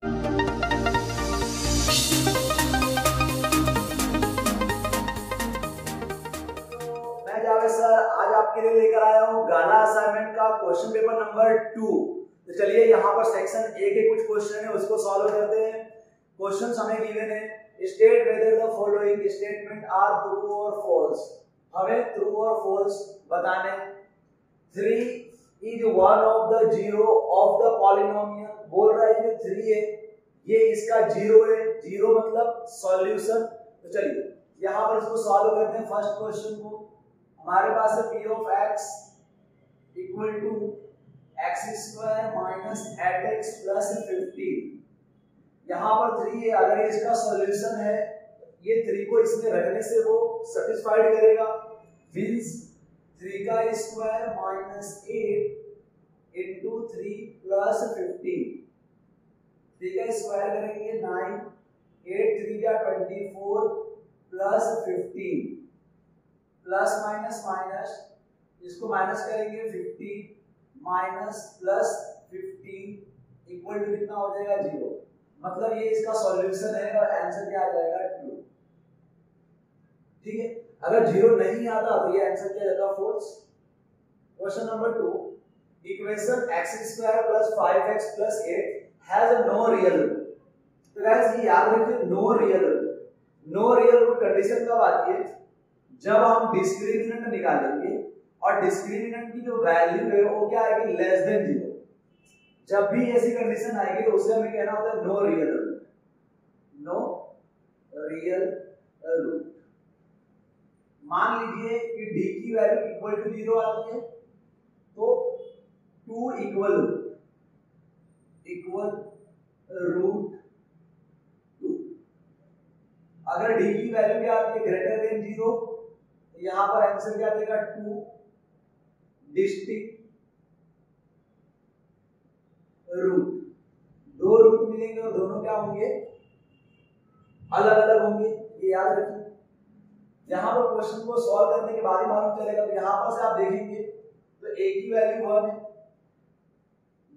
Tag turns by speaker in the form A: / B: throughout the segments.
A: Sir आज आपके लिए लेकर आया हूँ गाला असाइनमेंट का क्वेश्चन पेपर नंबर 2। तो चलिए यहाँ पर सेक्शन ए के कुछ क्वेश्चन है उसको सॉल्व करते हैं। क्वेश्चन हमें गिवन है, state whether the following statement are true और फॉल्स। हमें ट्रू और फॉल्स बताने। 3 is one of the zero of the polynomial. बोल रहा है कि 3 है, ये इसका जीरो है। जीरो मतलब सॉल्यूशन। तो चलिए यहाँ पर इसको सॉल्व करते हैं। फर्स्ट क्वेश्चन को हमारे पास है p of x equal to x square minus 8x plus 15। यहाँ पर 3 है, अगर ये इसका सॉल्यूशन है, ये 3 को इसमें रखने से वो सेटिस्फाइड करेगा। मींस 3 का स्क्वायर माइनस 8 इंटू 3 प्लस 15। 3 का स्क्वायर करेंगे 9, 8 3 का 24 प्लस 15। प्लस माइनस माइनस, इसको माइनस करेंगे 50 माइनस प्लस 15 इक्वल टू कितना हो जाएगा 0। मतलब ये इसका सॉल्यूशन है और आंसर क्या आ जाएगा ट्रू। ठीक है, अगर 0 नहीं आता तो ये आंसर क्या जाएगा false. Question number 2, equation x² plus 5x plus 8 has no real root. तो गाइस ये याद रखिए, no real root. No real root condition कब आती है? जब हम डिस्क्रिमिनेंट निकालेंगे और डिस्क्रिमिनेंट की जो वैल्यू है वो क्या आएगी? Less than 0। जब भी ऐसी कंडीशन आएगी तो उसे हमें कहना होता है no real root. No real root. मान लीजिए कि d की वैल्यू इक्वल टू 0 आती है तो 2 इक्वल रूट 2। अगर d की वैल्यू क्या आती है? ग्रेटर देन 0, यहां पर आंसर क्या देगा? 2 डिस्टिंक्ट रूट। 2 रूट मिलेंगे और दोनों क्या होंगे? अलग अलग होंगे, ये याद रखिए। यहां पर क्वेश्चन को सॉल्व करने के बाद ही मालूम चलेगा। तो यहां पर से आप देखेंगे तो a की वैल्यू 1 है,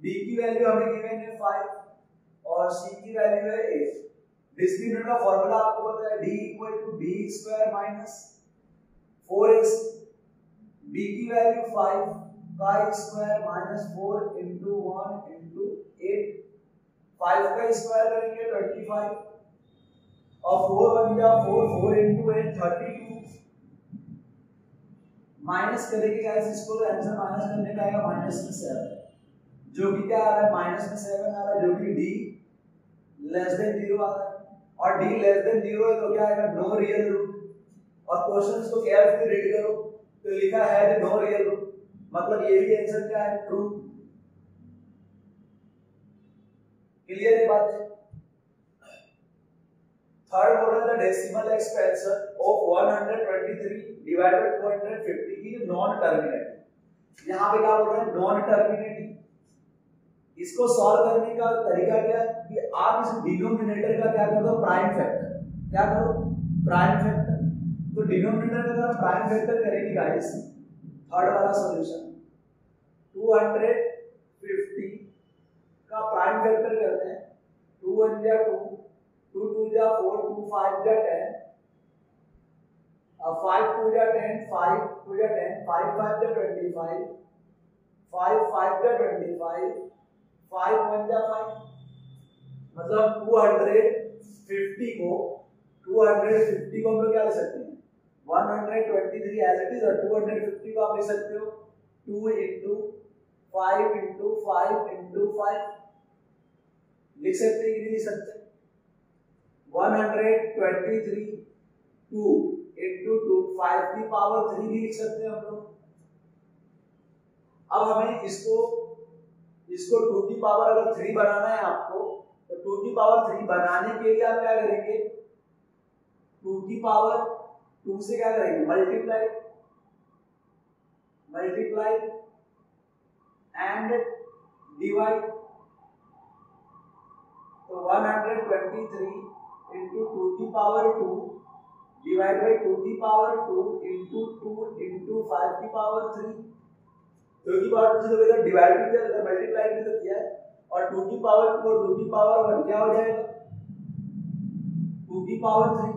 A: b की वैल्यू हमें गिवन है 5 और c की वैल्यू है 8। डिस्क्रिमिनेंट का फार्मूला आपको पता है, d equal to b square minus 4x। b की वैल्यू 5 का स्क्वायर माइनस 4 इंटू 1 इंटू 8। 5 का स्क्वायर करेंगे 25 और 4 बन गया 4, 4 इंटू 8 32। माइनस करेंगे गाइस इसको, तो आंसर माइनस करने का आएगा माइनस में 7, जो कि क्या आ रहा है? माइनस में 7 आ रहा है, जो कि d लेस देन 0 आ रहा है। और d लेस देन 0 है तो क्या आएगा? No real root. और क्वेश्चंस को केयरफुली रीड करो तो लिखा है नो रियल रूट, मतलब ये भी आंसर क्या है? ट्रू। क्लियर है बात है? थर्ड बोल रहा था डेसिमल एक्सपेंशन ऑफ 123 डिवाइडेड 250 की नॉन टर्मिनेटिव। यहां पे क्या बोल रहा है? नॉन टर्मिनेटिव। इसको सॉल्व करने का तरीका क्या है कि आप इस डिनोमिनेटर का क्या कर दो? Prime factor. क्या करो? Prime factor. तो डिनोमिनेटर का प्राइम फैक्टर करेंगे गाइस, थर्ड वाला सॉल्यूशन 250 का प्राइम फैक्टर करते हैं। 2 1 जा 2, 2 2 जा 4, 2 5 जा 10, 5 2 जा 10, 5 2 जा 10, 5 5 जा 25, 5 5 जा 25, 5 1 जा 5। मतलब 250 को हम लोग क्या ले सकते हैं? 123 एज इट इज और 250 को आप ले सकते हो 2 इंटू 5 इंटू 5 इंटू 5। लिख सकते हैं कि नहीं लिख सकते? 123 2 इंटू 2 5 की पावर 3 भी लिख सकते हैं हम लोग। अब हमें इसको 2 की पावर अगर 3 बनाना है आपको, तो 2 की पावर 3 बनाने के लिए आप क्या करेंगे? 2 की पावर 2 से क्या करेंगे? Multiply and divide. तो 123 इंटू 2 की पावर 2 डिवाइड बाई 2 की पावर 2 इंटू 2 इंटू 5 की पावर 3। 2 की पावर 2 से तो डिवाइड भी किया, मल्टीप्लाई भी तो किया है। और 2 की पावर 2 और 2 की पावर 1 क्या हो जाएगा 2 की पावर 3।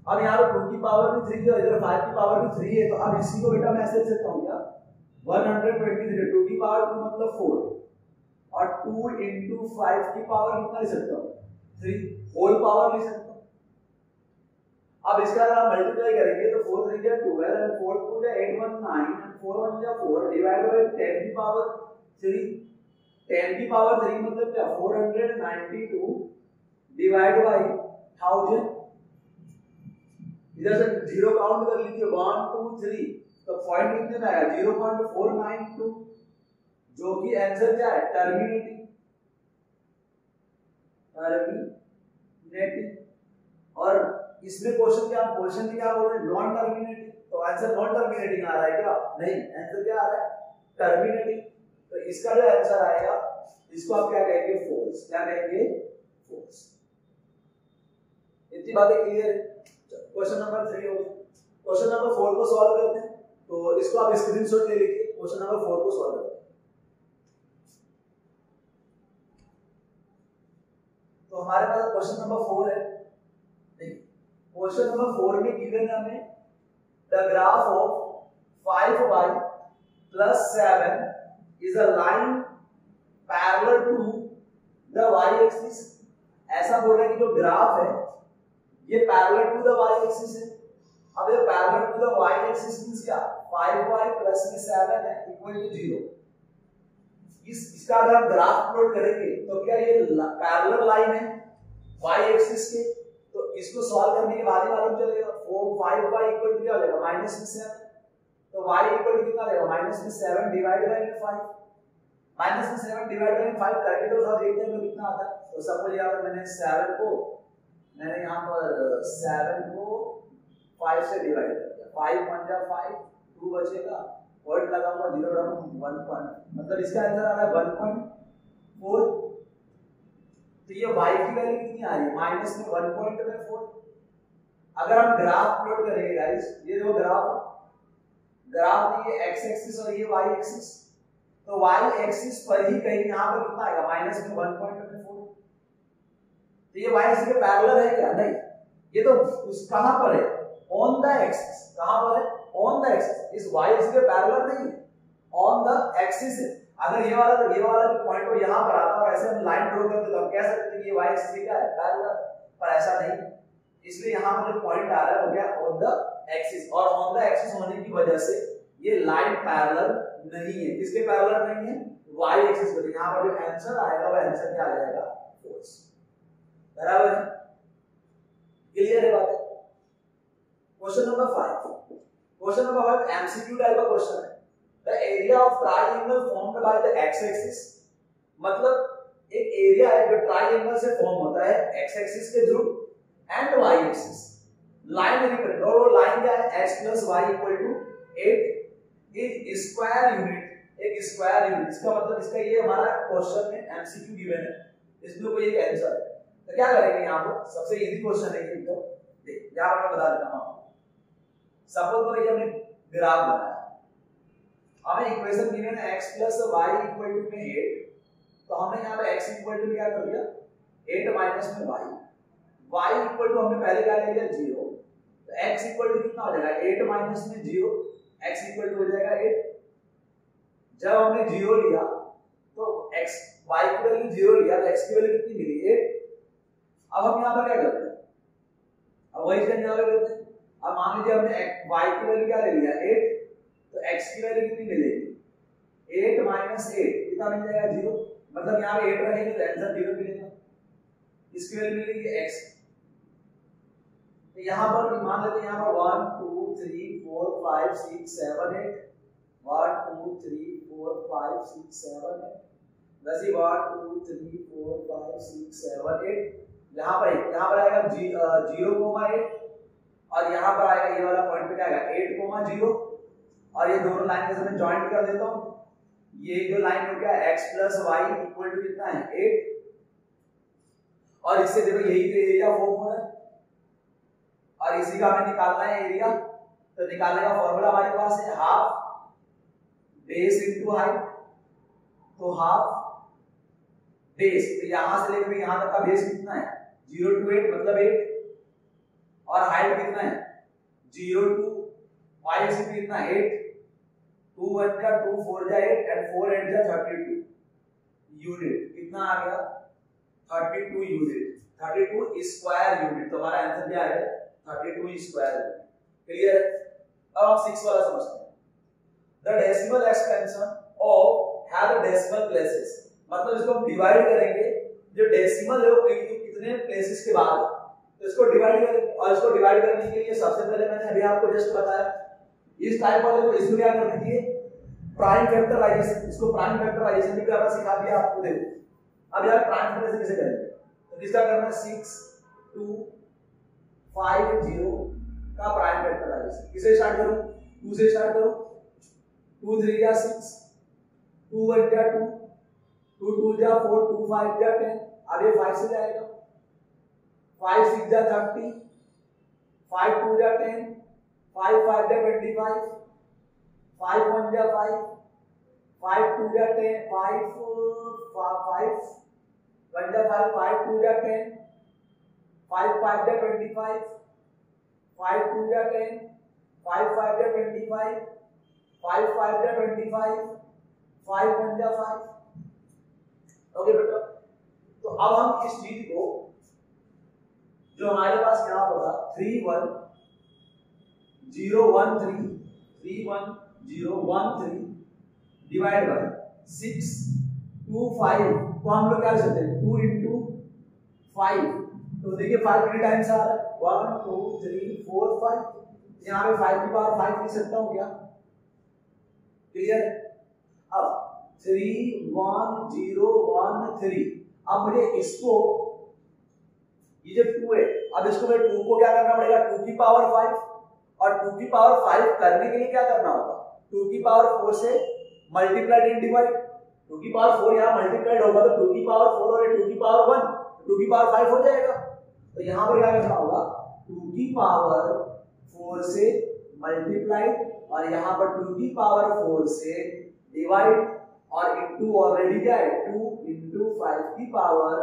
A: अब यहाँ पर 2 की पावर भी 3 है, इधर 5 की पावर भी 3 है, तो अब इसी को बेटा मैं ऐसे लिख सकता हूँ क्या 123, 2 की पावर 2 मतलब 4 और 2 into 5 की पावर कितना लिख सकता हूँ 3 होल पावर लिख सकता हूँ। अब इसका अगर आप मल्टीप्लाई करेंगे तो 4 3 जा 12 and 4 2 जा 8 1 9 and 4 1 जा 4 डिवाइड बाय 10 की पावर 3। 10 की पावर 3 मतलब क्या 492 डिवाइड बाय 1000। इधर से जीरो काउंट कर लीजिए 1 2 3 तो पॉइंट कितने में आया 0.492 जो कि आंसर क्या है टर्मिनेटिंग और इसमें क्वेश्चन क्या बोल रहे हैं नॉन टर्मिनेटिंग, तो आंसर नॉन टर्मिनेटिंग आ रहा है क्या नहीं, आंसर क्या आ रहा है टर्मिनेटिंग। तो इसका जो आंसर आएगा इसको आप क्या कहेंगे फॉल्स, क्या कहेंगे फॉल्स। इतनी बातें क्लियर है। क्वेश्चन नंबर 3 हो गया। क्वेश्चन नंबर 4 को सॉल्व करते हैं, तो इसको आप स्क्रीनशॉट ले लीजिए। क्वेश्चन नंबर 4 को सॉल्व करते हैं। तो हमारे पास क्वेश्चन नंबर 4 है। देखिए क्वेश्चन नंबर 4 में गिवन है हमें the graph of 5y plus 7 is a line parallel to the y axis। ऐसा बोल रहा है कि जो ग्राफ है ये parallel to the y axis है। अब ये parallel to the y axis means क्या 5y प्लस में 7 है इक्वल टू 0। इसका अगर हम ग्राफ प्लॉट करेंगे तो क्या ये पैरेलल लाइन है y एक्सिस के, तो इसको सॉल्व करने के बाद ही मालूम चलेगा 5y इक्वल टू क्या हो जाएगा माइनस में 7, तो y इक्वल टू कितना आएगा माइनस में 7 डिवाइड बाय 5। माइनस में 7 डिवाइड बाय 5 करके तो साथ देखते हैं कितना आता है। तो सपोज यहाँ पर मैंने 7 को 5 से डिवाइड कर दिया, 5 1 जा 5 2 बचेगा वर्ड लगा हुआ 0.1 मतलब इसका आंसर आ रहा है 1.4। तो ये y की वैल्यू कितनी आ रही है माइनस में 1.4। अगर हम ग्राफ प्लॉट करेंगे गाइस, ये देखो ग्राफ ये x एक्सिस और ये y एक्सिस, तो y एक्सिस पर ही कहीं यहाँ पर कितना आएगा माइनस में 1.4। तो ये y एक्सिस के पैरेलल है क्या नहीं, ये तो उस कहां पर है ऑन द एक्सिस। कहां पर है ऑन द एक्सिस, इस y एक्सिस के पैरेलल नहीं है ऑन द एक्सिस है। अगर ये वाला जो पॉइंट हो यहां पर आता और ऐसे हम लाइन ड्रॉ करते तो हम कह सकते हैं कि ये y एक्सिस क्या है पैरेलल, पर ऐसा नहीं है। इसलिए यहां पर जो पॉइंट आ रहा है वो क्या ऑन द एक्सिस, और ऑन द एक्सिस होने की वजह से ये लाइन पैरेलल नहीं है। किसके पैरेलल नहीं है y एक्सिस पर। यहां पर जो आंसर आएगा वो आंसर क्या आ जाएगा फॉल्स। बराबर है, क्लियर है बात। Question number 5, question number 5 MCQ type का क्वेश्चन है। The area of triangle formed by the x axis, मतलब एक एरिया है जो ट्रायंगल से फॉर्म होता है एक्स एक्सिस के through and y axis. Line represent, और वो लाइन क्या है x + y = 8 is square unit, एक स्क्वायर यूनिट। इसका मतलब इसका ये हमारा क्वेश्चन में एमसीक्यू गिवन है, इसमें कोई एक आंसर है। तो क्या करेंगे यहाँ पर, सबसे इजी क्वेश्चन है ये। तो देख यहाँ पर मैं बता देता हूँ। सपोज करो ये हमने ग्राफ बनाया, हमें इक्वेशन गिवन है x + y = 8, तो हमने यहाँ पे x = क्या कर दिया 8 माइनस में y = हमने पहले क्या ले लिया 0, तो x = कितना हो जाएगा 8 माइनस में 0, x = हो जाएगा 8। जब हमने 0 लिया तो x y की वैल्यू 0 लिया तो x की वैल्यू कितनी मिली 8। अब हम यहाँ पर क्या करते हैं, अब वही चीज यहाँ पे करते हैं। अब मान लीजिए हमने y की वैल्यू क्या ले लिया 8, तो x की वैल्यू कितनी मिलेगी 8 माइनस 8 कितना मिल जाएगा 0, मतलब यहाँ पे 8 रहेंगे तो आंसर 0 मिलेगा। इसकी वैल्यू मिलेगी x। तो यहाँ पर मान लेते हैं यहाँ पर 1 2 3 4 5 6 7 8 1 2 3 4 5 6 7 8 वैसे 1 2 3 4 5 6 7 8 यहाँ पर आएगा 0,8 और यहाँ पर आएगा ये वाला पॉइंट पे क्या आएगा 8,0 और ये दोनों लाइन को मैं ज्वाइंट कर देता हूँ। ये जो लाइन हो गया x + y = कितना है 8, और इससे देखो यही तो एरिया फॉर्म हो रहा है और इसी का हमें निकालना है एरिया। तो निकालने का फॉर्मूला हमारे पास है हाफ बेस इनटू हाइट, तो हाफ बेस, तो यहां से लेकर यहां तक का बेस कितना है 0 to 8 मतलब 8, और हाइट कितना है 0 to 5 से कितना 8, 2 1 जा 2 4 जा 8 एंड 4 8 जा 32 यूनिट, कितना आ गया 32 यूनिट, 32 स्क्वायर यूनिट। तो हमारा आंसर क्या है 32 स्क्वायर यूनिट। क्लियर है? अब हम 6 वाला समझते हैं। The decimal expansion of have decimal places, मतलब इसको हम डिवाइड करेंगे, जो डेसिमल है वो कितने प्लेसेस के बाद, तो इसको डिवाइड करेंगे, और इसको डिवाइड करने के लिए सबसे पहले मैंने अभी आपको जस्ट बताया इस टाइप वाले को इसको क्या कर दीजिए प्राइम फैक्टराइजेशन, इसको प्राइम फैक्टराइजेशन भी करना सिखा दिया आपको। देखो अब यार प्राइम फैक्टराइजेशन कैसे करेंगे, तो किसका करना है 6 2 5 0 का प्राइम फैक्टराइजेशन। किसे स्टार्ट करूं 2 से स्टार्ट करूं, 2 3 जा 6, 2 1 जा 2, 2 2 जा 4, 2 5 जा 10, अब ये 5 से जाएगा, 5 6 जा 30, 5 2 जा 10, 5 5 जा 25, 5 1 जा 5, 5 2 जा 10, 5 5 1 जा 5, 5 2 जा 10, 5 5 जा 25, 5 2 जा 10, 5 5 जा 25, 5 5 जा 25, 5 1 जा 5। ओके बेटा, तो अब हम इस चीज को जो हमारे पास यहाँ पर था 3 1 0 1 3 3 1 0 1 3 डिवाइड बाय 6 2 5 को हम लोग क्या कर सकते हैं 2 into 5, तो देखिए 5 कितने टाइम्स आ रहा है 1 2 3 4 5, यहाँ पे 5 की पावर 5 लिख सकता हूँ क्या? क्लियर? अब 3 1 0 1 3, अब मुझे इसको ये जो 2 है, अब इसको मैं 2 को क्या करना पड़ेगा 2 की पावर 5, और 2 की पावर 5 करने के लिए क्या करना होगा 2 की पावर 4 से मल्टीप्लाइड एंड डिवाइड, 2 की पावर 4 यहाँ मल्टीप्लाइड होगा तो 2 की पावर 4 और 2 की पावर 1, 2 की पावर 5 हो जाएगा। तो यहाँ पर क्या करना होगा 2 की पावर 4 से मल्टीप्लाइड और यहाँ पर 2 की पावर 4 से डिवाइड, और इनटू ऑलरेडी क्या है 2 into 5 की पावर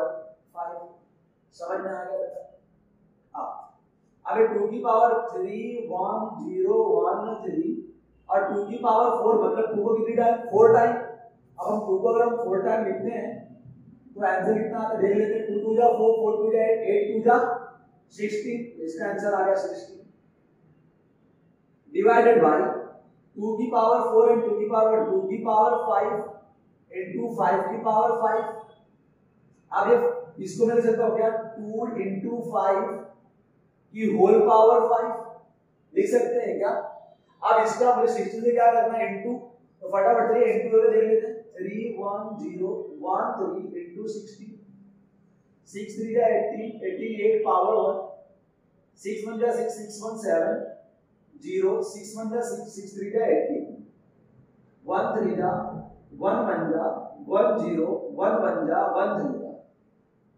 A: 5। समझ में आ गया? अब 2 की पावर 3 1 0 1 3 और 2 की पावर 4 मतलब 2 को कितनी टाइम 4 टाइम। अब हम 2 को अगर हम 4 टाइम लिखते हैं तो आंसर कितना आता है देख लेते हैं, 2 2 जा 4 4 2 जा 8 8 2 जा 16, इसका आंसर आ गया 16 डिवाइडेड बाय 2 की पावर 4 एंड 2 की पावर 2 की पावर 5 into 5 की पावर 5। अब ये इसको मैं लिख सकता हूं क्या 2 into 5 की होल पावर 5 लिख सकते हैं क्या? अब इसका मुझे 60 से क्या करना है इनटू, तो फटाफट 3 इनटू करके देख लेते हैं 3 1 0 1 3 into 60, 6 3 जा 18 18 8 पावर 1, 6 1 जा 6 6 1 7 0 6 1 जा 6 6 3 जा 18 1 3 जा 1 1 जा 1 0 1 1 जा 1 3 जा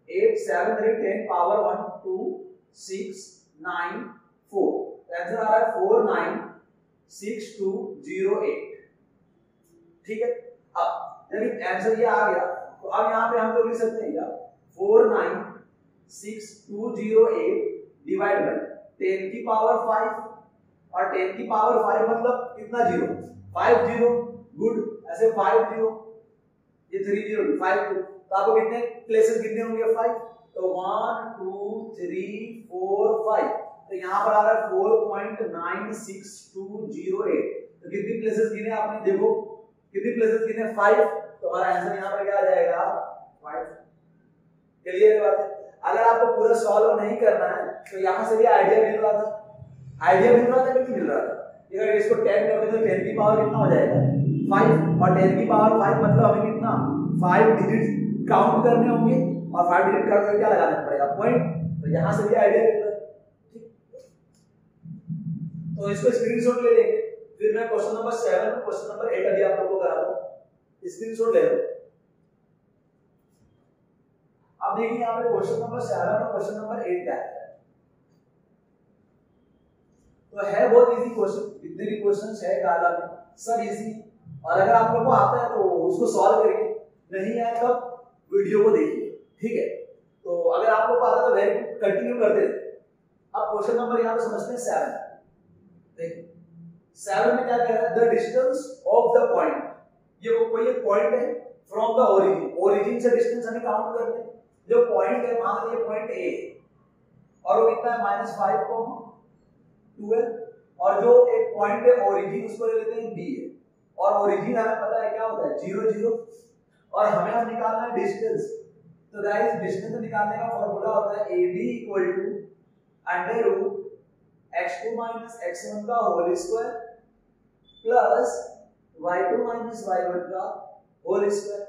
A: 8 7 3 10 पावर 1 2 6 9 4, आंसर आ रहा है 4 9 6 2 0 8। ठीक है, अब जब आंसर ये आ गया तो अब यहाँ पे हम तो लिख सकते हैं क्या 4 9 6 2 0 8 डिवाइड बाय 10 की पावर 5, और 10 की पावर 5 मतलब कितना 0 5 0, गुड, ऐसे 5 0 ये 3 0 5 2, तो आपको कितने प्लेसेस कितने होंगे 5, तो 1 2 3 4 5, तो यहाँ पर आ रहा है 4.96208, तो कितनी प्लेसेस गिने आपने देखो कितनी प्लेसेस गिने 5, तो हमारा आंसर यहाँ पर क्या आ जाएगा 5। क्लियर बात है? अगर आपको पूरा सॉल्व नहीं करना है तो यहाँ से भी आइडिया मिल रहा था, आइडिया मिल रहा था कि नहीं मिल रहा था? अगर इसको 10 कर दे तो 10 की पावर कितना हो जाएगा 5, और 10 की पावर 5 मतलब हमें कितना 5 डिजिट काउंट करने होंगे, और 5 डिजिट काउंट करके क्या लगाना पड़ेगा पॉइंट, तो यहाँ से भी आइडिया मिल रहा है। तो इसको स्क्रीनशॉट ले लेंगे, फिर मैं क्वेश्चन नंबर 7 और क्वेश्चन नंबर 8 अभी आप लोगों को करा दूं, स्क्रीनशॉट ले लो। अब देखिए यहाँ पे क्वेश्चन नंबर 7 और क्वेश्चन नंबर 8 क्या है, तो है बहुत इजी क्वेश्चन, जितने भी क्वेश्चंस है गाला में सब इजी, और अगर आप लोगों को आता है तो उसको सॉल्व करिए, नहीं आए तब वीडियो को देखिए, ठीक है। तो अगर आपको पता तो वेरी गुड, कंटिन्यू करते रहे। अब क्वेश्चन नंबर यहाँ पे समझते हैं 7। देखिए 7 में क्या कह रहा है, the distance of the point, ये वो कोई एक पॉइंट है फ्रॉम द ओरिजिन, ओरिजिन से डिस्टेंस हमें काउंट करते हैं। जो पॉइंट है मान लीजिए पॉइंट ए और वो कितना है -5,12, और जो एक पॉइंट है ओरिजिन उसको ले लेते हैं बी है, और ओरिजिन हमें पता है क्या होता है 0 0, और हमें अब निकालना है डिस्टेंस। तो गाइस डिस्टेंस निकालने का फॉर्मूला होता है AB = √x2 - x1 का whole square plus y2 - y1 का होल स्क्वायर।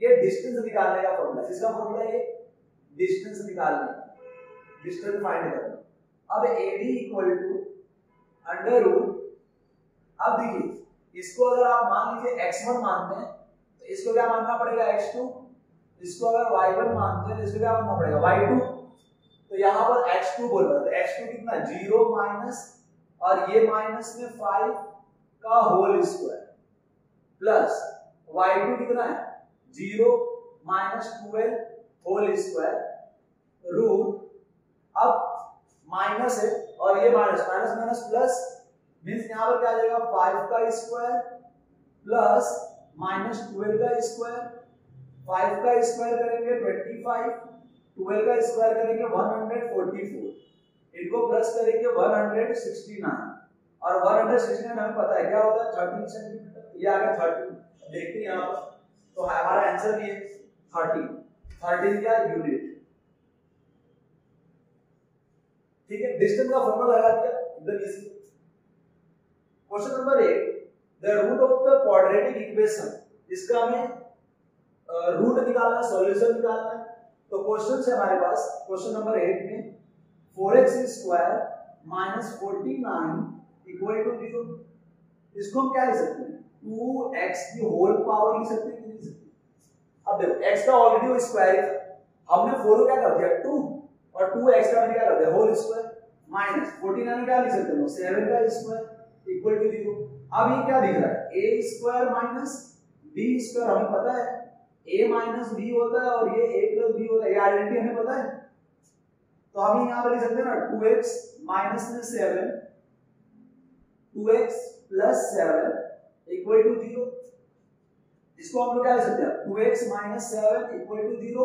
A: ये डिस्टेंस निकालने का फॉर्मूला, किसका फॉर्मूला है ये, डिस्टेंस निकालने का, डिस्टेंस फाइंड करना। अब AB √, अब देखिए इसको अगर आप मान लीजिए x1 मानते हैं तो इसको क्या मानना पड़ेगा x2, इसको अगर y1 मानते हैं तो इसको क्या मानना पड़ेगा y2। तो यहाँ पर x2 बोल रहा है, x2 कितना 0 माइनस और ये माइनस में 5 का होल स्क्वायर प्लस y2 कितना है 0 - 12 होल स्क्वायर रूट, अब माइनस है और ये माइनस माइनस प्लस मींस यहाँ पर क्या आ जाएगा 5 का स्क्वायर प्लस -12 का स्क्वायर, 5 का स्क्वायर करेंगे 25, 12 का स्क्वायर करेंगे 144, इनको प्लस करेंगे 169, और 169 हमें पता है क्या होता है 13 सेंटीमीटर, ये आ गया 13। देखते हैं यहाँ पर तो हमारा आंसर ये 13 क्या यूनिट, ठीक है। डिस्टेंस का फॉर्मूला लगा दिया, एकदम easy. Question number 8, the root of the quadratic equation, इसका हमें रूट निकालना, सॉल्यूशन निकालना है। तो क्वेश्चन है हमारे पास क्वेश्चन नंबर 8 में 4x² - 49 = 0। इसको हम क्या लिख सकते हैं 2x की होल पावर लिख सकते हैं कि नहीं सकते। अब देखो x का ऑलरेडी स्क्वायर है, हमने 4 को क्या कर दिया 2 और 2x का हमने क्या कर दिया होल स्क्वायर माइनस 49 क्या लिख सकते हैं 7 का स्क्वायर = 0। अब ये क्या दिख रहा है a² - b², हमें पता है a - b होता है और ये a + b होता है, ये आइडेंटिटी हमें पता है। तो हम यहाँ पर लिख सकते हैं ना 2x - 7 2x + 7 = 0। इसको हम लोग क्या लिख सकते हैं 2x - 7 = 0,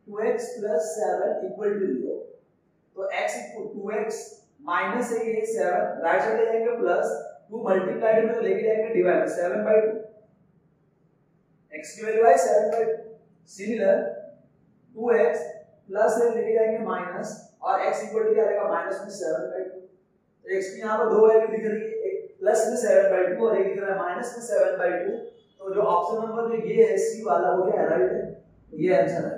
A: 2x + 7 = 0। तो x 2x माइनस है ये 7, राइट साइड ले जाएंगे प्लस 2 मल्टीप्लाइड में तो लेके जाएंगे डिवाइड 7/2, x की वैल्यू है 7/2। सिमिलर 2x प्लस है लेके जाएंगे माइनस और x इक्वल क्या रहेगा माइनस में 7/2। तो x की यहाँ पर दो वैल्यू दिख रही है, एक प्लस में 7/2 और एक दिख रहा है माइनस में 7/2। तो जो ऑप्शन नंबर जो ये है सी वाला वो क्या है राइट है, ये आंसर है।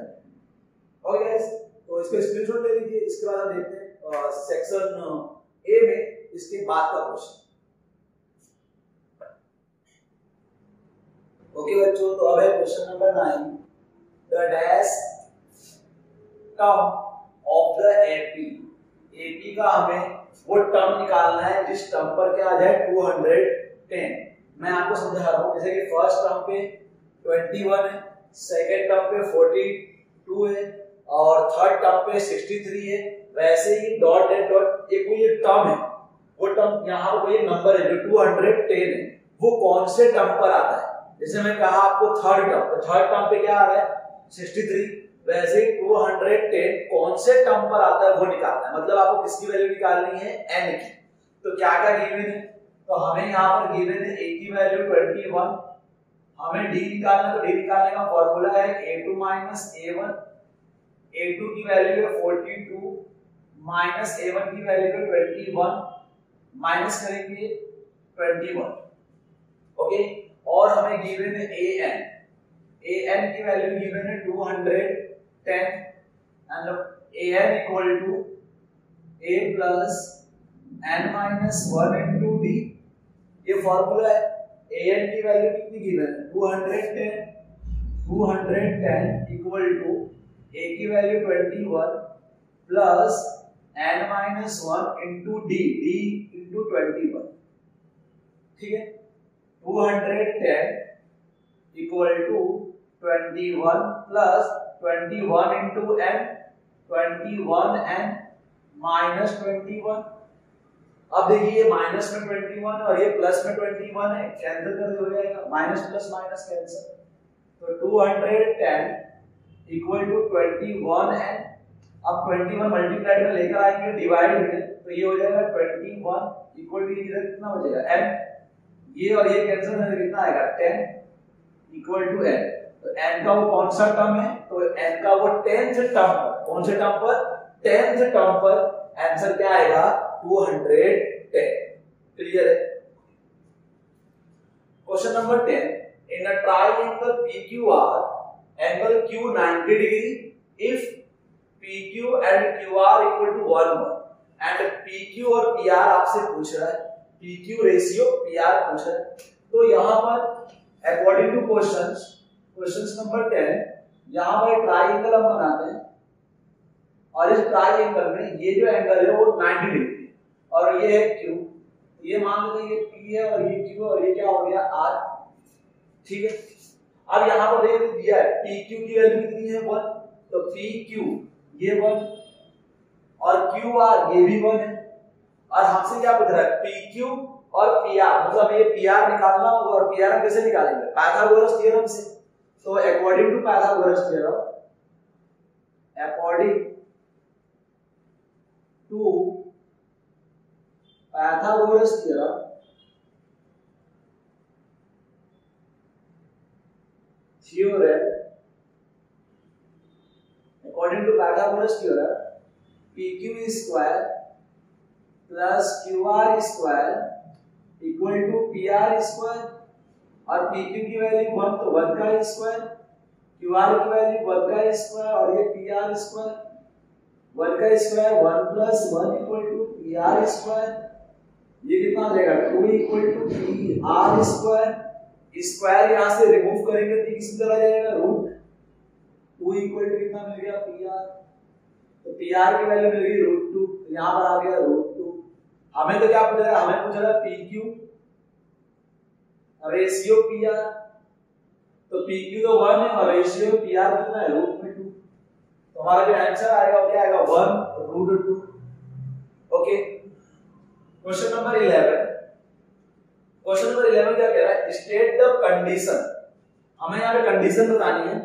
A: ओके गाइस, तो इसको स्क्रीनशॉट ले लीजिए। इसके बाद हम देखते हैं सेक्शन ए में इसके बाद का क्वेश्चन। ओके बच्चों, तो अब है question number 9, the dash term of the AP. AP का हमें वो टर्म निकालना है जिस टर्म पर क्या आ जाए 210। मैं आपको समझा रहा हूं, जैसे कि फर्स्ट टर्म पे 21 है, सेकंड टर्म पे 42 है और थर्ड टर्म पे 63 है, वैसे ही डॉट डेट डॉट एक कोई टर्म है, वो टर्म यहाँ पर कोई नंबर है जो 210 है, वो कौन से टर्म पर आता है। जैसे मैं कहा आपको थर्ड टर्म, तो थर्ड टर्म पे क्या आ रहा है 63, वैसे ही 210 कौन से टर्म पर आता है वो निकालना है। मतलब आपको किसकी वैल्यू निकालनी है n की। तो क्या क्या गिवन है, तो हमें यहाँ पर गिवन है a की वैल्यू 21, हमें d निकालना है। तो d निकालने का फॉर्मूला है a2 - a1, a2 की वैल्यू है 42 माइनस a1 की वैल्यू है 21, माइनस करेंगे 21। ओके, और हमें गिवन है an की वैल्यू गिवन है 210 and an equal to a plus n minus 1 into d। ये फॉर्मूला है। an की वैल्यू कितनी गिवन है 210 इक्वल टू a की value 21 plus n minus 1 into d into 21। ठीक है, 210 equal to 21 plus 21 into n 21n minus 21। अब देखिए ये माइनस में 21 और ये प्लस में 21 है, कैंसिल कर हो जाएगा, माइनस प्लस माइनस कैंसिल। तो 210 इक्वल टू 21n। अब 21 मल्टीप्लाइड में लेकर आएंगे डिवाइड में, तो ये हो जाएगा 21 इक्वल टू इधर कितना बचेगा n, ये और ये कैंसिल करके कितना आएगा 10 इक्वल टू n। तो n का वो कौन सा टर्म है, तो n का वो 10th टर्म पर, कौन से टर्म पर, 10th टर्म पर आंसर क्या आएगा 210। क्लियर है। Question number 10, in a triangle PQR angle Q 90 degree if PQ and QR equal to 1 1 and PQ और PR आपसे पूछ रहा है, PQ रेशियो PR पूछ रहा है। तो यहां पर अकॉर्डिंग टू क्वेश्चंस नंबर 10 यहां पर ट्रायंगल हम बनाते हैं और इस ट्रायंगल में ये जो एंगल है वो 90 डिग्री है और ये है Q, ये मान लेते हैं ये P है और ये Q और ये क्या हो गया R। ठीक है। अब यहां पर देखिए दिया है PQ की वैल्यू कितनी है 1, तो PQ ये 1 और QR ये भी 1 है और हमसे क्या पूछ रहा है PQ और PR, मतलब ये PR निकालना होगा और PR हम कैसे निकालेंगे, पाइथागोरस थ्योरम से। तो according to Pythagoras theorem, according to Pythagoras theorem according to Pythagoras theorem PQ square plus QR square equal to PR square और PQ की वैल्यू 1 तो 1 का स्क्वायर, QR की वैल्यू 1 का स्क्वायर और ये PR स्क्वायर 1 का square 1 plus 1 equal to PR square, ये कितना आ जाएगा 2 equal to PR square. Square यहां से रिमूव करेंगे तो किस तरह जाएगा रूट, 2 इक्वल टू कितना मिल गया PR, तो PR की वैल्यू मिल गई √2, यहां पर आ गया √2। हमें तो क्या पूछा है, हमें पूछा था PQ रेशियो PR, तो PQ तो 1 है और रेशियो PR कितना है √2, तो हमारा जो आंसर आएगा वो क्या आएगा 1√2। Okay. Question number 11, question number 11 क्या कह रहा है, स्टेट द कंडीशन, हमें यहाँ पे कंडीशन बतानी है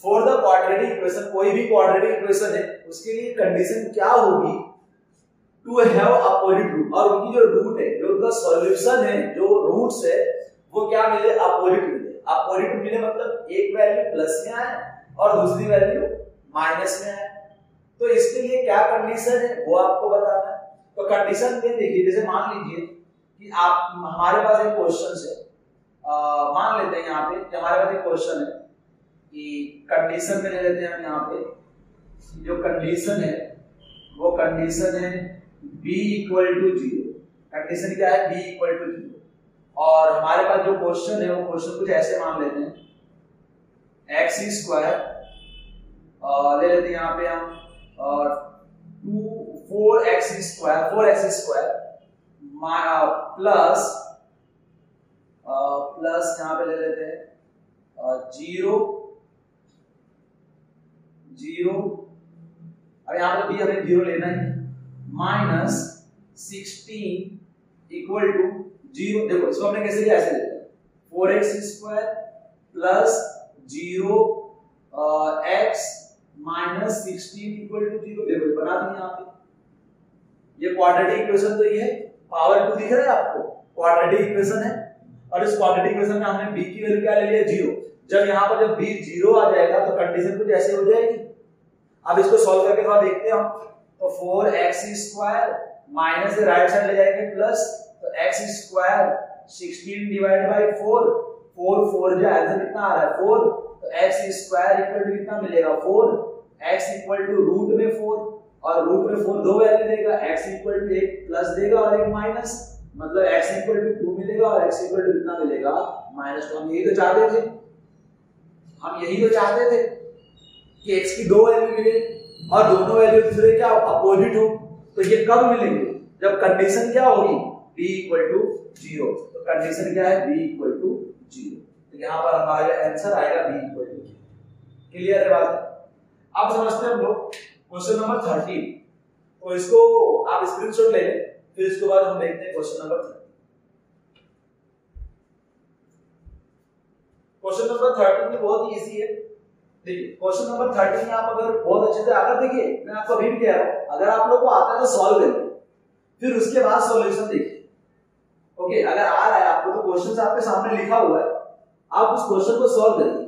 A: फॉर द क्वाड्रेटिक इक्वेशन, कोई भी क्वाड्रेटिक इक्वेशन है उसके लिए कंडीशन क्या होगी टू हैव अपोजिट रूट, और उनकी जो रूट है, जो उनका सॉल्यूशन है, जो रूट्स है वो क्या मिले अपोजिट मिले। अपोजिट मिले मतलब एक वैल्यू प्लस में आए और दूसरी वैल्यू माइनस में आए, तो इसके लिए क्या कंडीशन है वो आपको बताना है। तो कंडीशन में देखिए, जैसे मान लीजिए कि आप, हमारे पास एक क्वेश्चन है, मान लेते हैं यहाँ पे कि हमारे पास एक क्वेश्चन है कि कंडीशन में ले लेते हैं हम, यहाँ पे जो कंडीशन है वो कंडीशन है b इक्वल टू 0। कंडीशन क्या है, b इक्वल टू 0, और हमारे पास जो क्वेश्चन है वो क्वेश्चन कुछ ऐसे मान लेते हैं x स्क्वायर ले लेते हैं यहाँ पे हम, और 4x स्क्वायर प्लस यहाँ पे ले लेते हैं 0 अब यहाँ पे भी हमें 0 लेना है, माइनस 16 इक्वल टू 0। देखो इसको हमने कैसे लिया, ऐसे लेते हैं 4x square plus 0x minus 16 equal to 0। देखो बना दी यहाँ पे, ये क्वाड्रेटिक इक्वेशन तो ये है, पावर 2 दिख रहा है आपको, क्वाड्रेटिक इक्वेशन है, और इस क्वाड्रेटिक इक्वेशन में हमने b की वैल्यू क्या ले लिया 0। जब यहाँ पर जब b 0 आ जाएगा तो कंडीशन कुछ ऐसे हो जाएगी। अब इसको सॉल्व करके थोड़ा देखते हैं हम, तो 4x स्क्वायर माइनस से राइट साइड ले जाएंगे प्लस, तो x स्क्वायर 16 डिवाइड बाय 4, 4 जो आंसर कितना आ रहा है 4, तो x स्क्वायर इक्वल टू कितना मिलेगा 4, x इक्वल टू रूट में 4, और रूट में 4 दो वैल्यू देगा, x इक्वल टू एक प्लस देगा और एक माइनस, मतलब x इक्वल टू 2 मिलेगा और x इक्वल टू कितना मिलेगा -2। हम यही तो चाहते थे, कि x की दो वैल्यू मिले और दोनों वैल्यू दूसरे क्या अपोजिट हो, तो ये कब मिलेंगे, जब कंडीशन क्या होगी b इक्वल टू 0। तो कंडीशन क्या है b इक्वल टू 0। यहाँ पर हमारा आंसर आएगा बी इक्वल टू। क्लियर है बात? अब समझते हैं हम लोग क्वेश्चन नंबर 13। तो इसको आप स्क्रीनशॉट ले लें, फिर इसके बाद हम देखते हैं क्वेश्चन नंबर 13। क्वेश्चन नंबर 13 भी बहुत इजी है। देखिए क्वेश्चन नंबर 13 आप अगर बहुत अच्छे से अगर देखिए, मैं आपको अभी भी कह रहा हूं, अगर आप लोग को आता है तो सॉल्व करिए, फिर उसके बाद सॉल्यूशन देखिए। ओके, अगर आ रहा है आपको तो क्वेश्चन आपके सामने लिखा हुआ है, आप उस क्वेश्चन को सॉल्व करिए।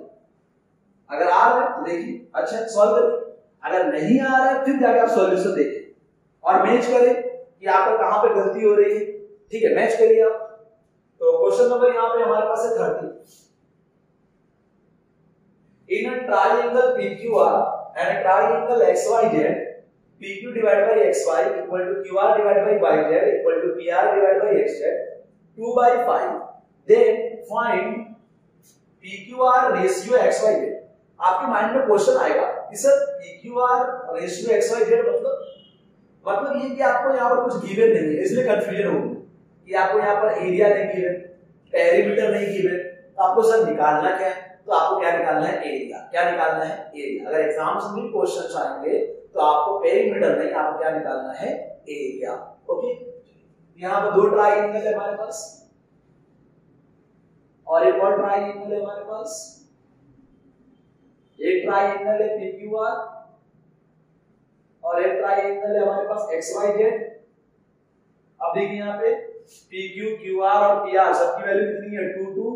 A: अगर आ रहा है तो देखिए अच्छा सॉल्व करिए, अगर नहीं आ रहा है फिर जाके आप सॉल्यूशन देखिए और मैच करें कि आपको कहां पे गलती हो रही है। ठीक है, मैच करिए आप। तो क्वेश्चन नंबर यहाँ पे हमारे पास है 30। In a triangle PQR and a triangle XYZ, PQ divided by XY equal to QR divided by YZ equal to PR divided by XZ 2 by 5. Then find PQR ratio XYZ. आपके mind में question आएगा कि sir PQR ratio XYZ मतलब ये कि आपको यहाँ पर कुछ गिवन नहीं है, इसलिए कंफ्यूजन होगी कि आपको यहाँ पर एरिया नहीं गिवन, पेरीमीटर नहीं गिवन, तो आपको सर निकालना क्या है? तो आपको क्या निकालना है? एरिया। क्या निकालना है? एरिया। अगर एग्जाम्स में क्वेश्चंस आएंगे तो आपको पेरीमीटर नहीं, आपको क्या निकालना है? एरिया। ओके, यहाँ पर दो ट्राइंगल है हमारे पास और एक और ट्राइंगल है हमारे पास। एक ट्राइंगल है PQR और एक ट्राइंगल है हमारे पास XYZ। अब देखिए यहाँ पे PQ, QR और PR सबकी वैल्यू कितनी है? 2 2।